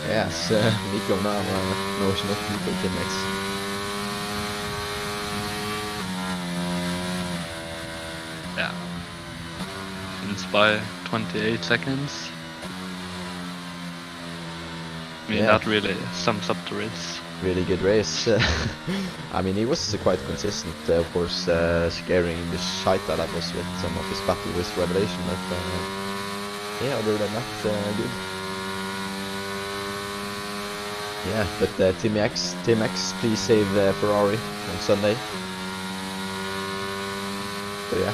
Speaker 1: Yes, Nico now knows not Nico teammates.
Speaker 2: Yeah. Wins by 28 seconds. I mean,
Speaker 1: Yeah.
Speaker 2: that really sums up the race.
Speaker 1: Really good race. I mean, he was quite consistent, of course, scaring the shite out of us with some of his battle with Revelation, but yeah, other than that, good. Yeah, but Team X, please save Ferrari on Sunday. So yeah.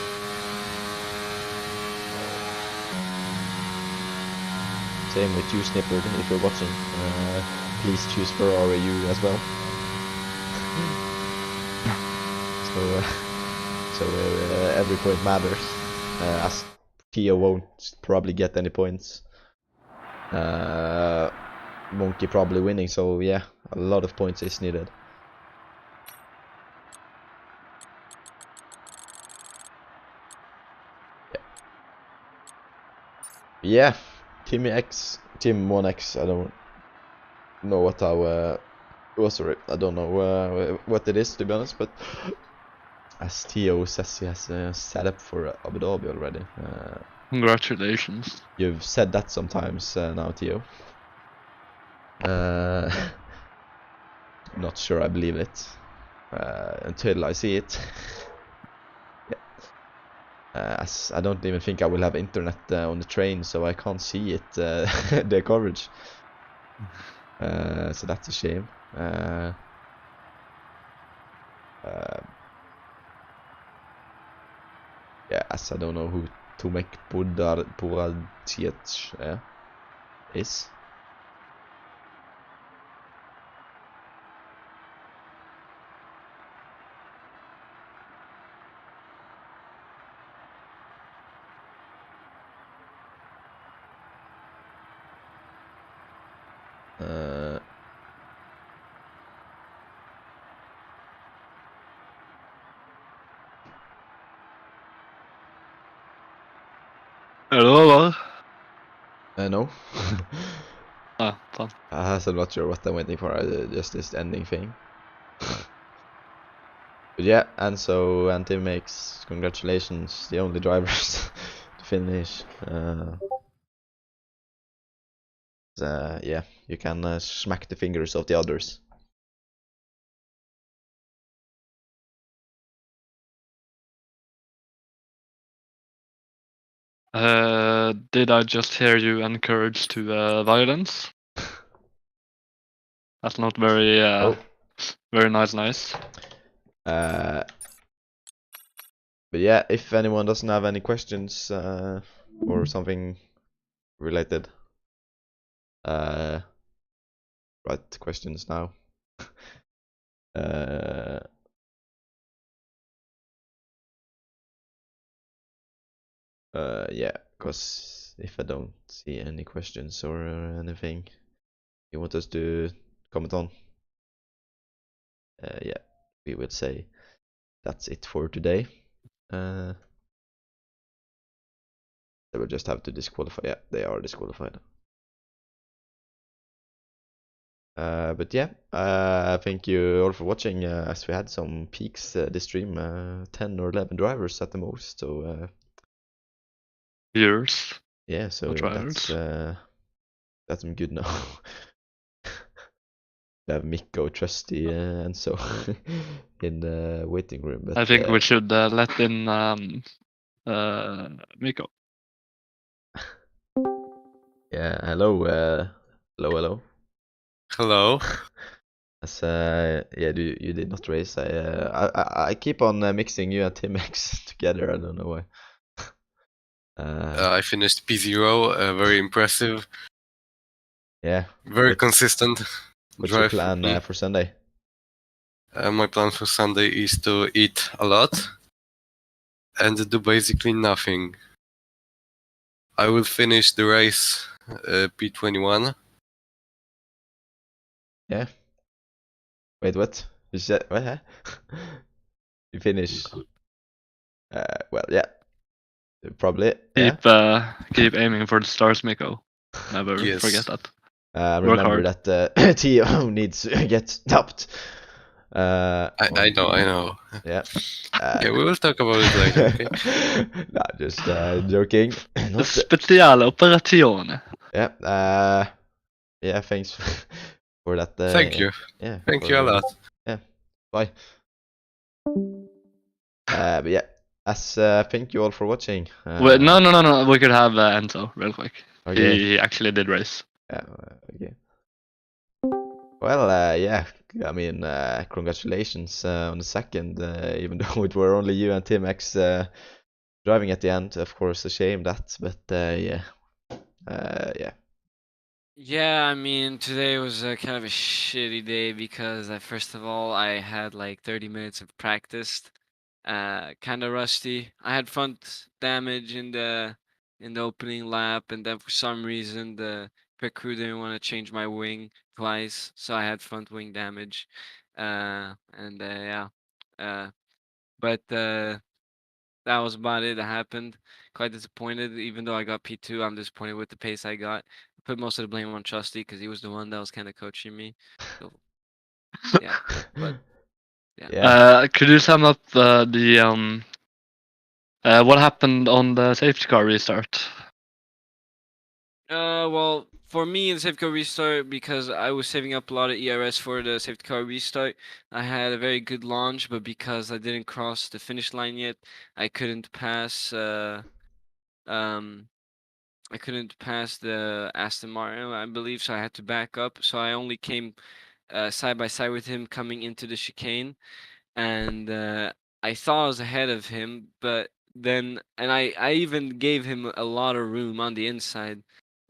Speaker 1: Same with you, Snipper, if you're watching. Please choose Ferrari, you as well. So every point matters. As Tio won't probably get any points. Monkey probably winning, so yeah, a lot of points is needed. Yeah, Team 1X, I don't know what our... oh, sorry, I don't know what it is, to be honest, but as Tio says, he has set up for Abu Dhabi already.
Speaker 2: Congratulations.
Speaker 1: You've said that sometimes now, Tio. Not sure I believe it until I see it. As I don't even think I will have internet on the train, so I can't see it, the coverage. So that's a shame. Yeah, as I don't know who Tomek Buracic is.
Speaker 2: Hello?
Speaker 1: No.
Speaker 2: Ah, fun.
Speaker 1: I'm not sure what I'm waiting for, just this ending thing. But yeah, Anso and Tim makes, congratulations, the only drivers to finish. Yeah, you can smack the fingers of the others.
Speaker 2: Did I just hear you encourage to violence? That's not very very nice.
Speaker 1: But yeah, if anyone doesn't have any questions or something related, write questions now. Yeah, because if I don't see any questions or anything you want us to comment on, yeah, we would say that's it for today. They will just have to disqualify. Yeah, they are disqualified. But yeah, thank you all for watching. As we had some peaks this stream, 10 or 11 drivers at the most. So
Speaker 2: Years.
Speaker 1: yeah, so that's good now. have Mikko, Trusty, and so in the waiting room. But
Speaker 2: I think we should let in Miko.
Speaker 1: yeah, hello, hello.
Speaker 3: Hello.
Speaker 1: As yeah, you did not race. I keep on mixing you and Tim X together. I don't know why.
Speaker 3: I finished P0. Very impressive.
Speaker 1: Yeah.
Speaker 3: Very
Speaker 1: What's-
Speaker 3: consistent
Speaker 1: What's your
Speaker 3: drive.
Speaker 1: plan for Sunday?
Speaker 3: My plan for Sunday is to eat a lot and do basically nothing. I will finish the race P21.
Speaker 1: Yeah. Wait, what? You said what? Huh? You finish? Well, yeah. Probably. Yeah.
Speaker 2: Keep aiming for the stars, Miko. Never
Speaker 3: Yes.
Speaker 2: forget that.
Speaker 1: Remember
Speaker 2: hard.
Speaker 1: that Tio needs to get stopped.
Speaker 3: I know.
Speaker 1: Yeah.
Speaker 3: Okay, we will talk about it later. Okay.
Speaker 1: Nah, just joking. Not
Speaker 2: Special operation.
Speaker 1: yeah. Yeah. Thanks for that.
Speaker 3: Thank you.
Speaker 1: Yeah.
Speaker 3: Thank you a lot.
Speaker 1: Bye. But yeah. As thank you all for watching.
Speaker 2: Wait, no. We could have Enzo real quick.
Speaker 1: Okay.
Speaker 2: He actually did race.
Speaker 1: Okay. Well, yeah. I mean, congratulations on the second. Even though it were only you and Tim X driving at the end, of course, a shame that. But yeah. Yeah.
Speaker 4: Yeah, I mean, today was kind of a shitty day because first of all, I had like 30 minutes of practice, kind of rusty. I had front damage in the opening lap, and then for some reason the pit crew didn't want to change my wing twice, so I had front wing damage. And yeah, but that was about it. That happened. Quite disappointed. Even though I got P2, I'm disappointed with the pace I got. I put most of the blame on Trusty because he was the one that was kind of coaching me. So, yeah, but yeah.
Speaker 1: Yeah.
Speaker 2: Could you sum up the what happened on the safety car restart?
Speaker 4: Well, for me, the safety car restart, because I was saving up a lot of ERS for the safety car restart, I had a very good launch, but because I didn't cross the finish line yet, I couldn't pass. I couldn't pass the Aston Martin, I believe, so I had to back up. So I only came side by side with him coming into the chicane, and I thought I was ahead of him, but then, and I even gave him a lot of room on the inside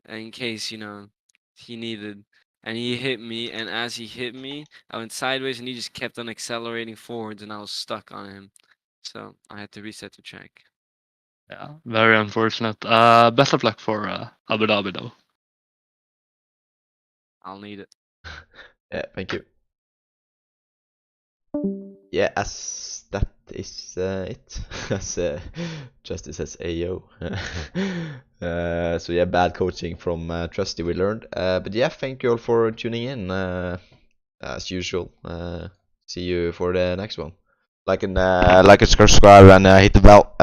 Speaker 4: in case, he needed. And he hit me, and as he hit me, I went sideways, and he just kept on accelerating forwards, and I was stuck on him. So I had to reset the track.
Speaker 2: Yeah, very unfortunate. Best of luck for Abu Dhabi though.
Speaker 4: I'll need it.
Speaker 1: Yeah. Thank you. Yeah, as that is it. As Justice says, Ayo. So yeah, bad coaching from Trusty we learned. But yeah, thank you all for tuning in. As usual. See you for the next one. Like and subscribe and hit the bell.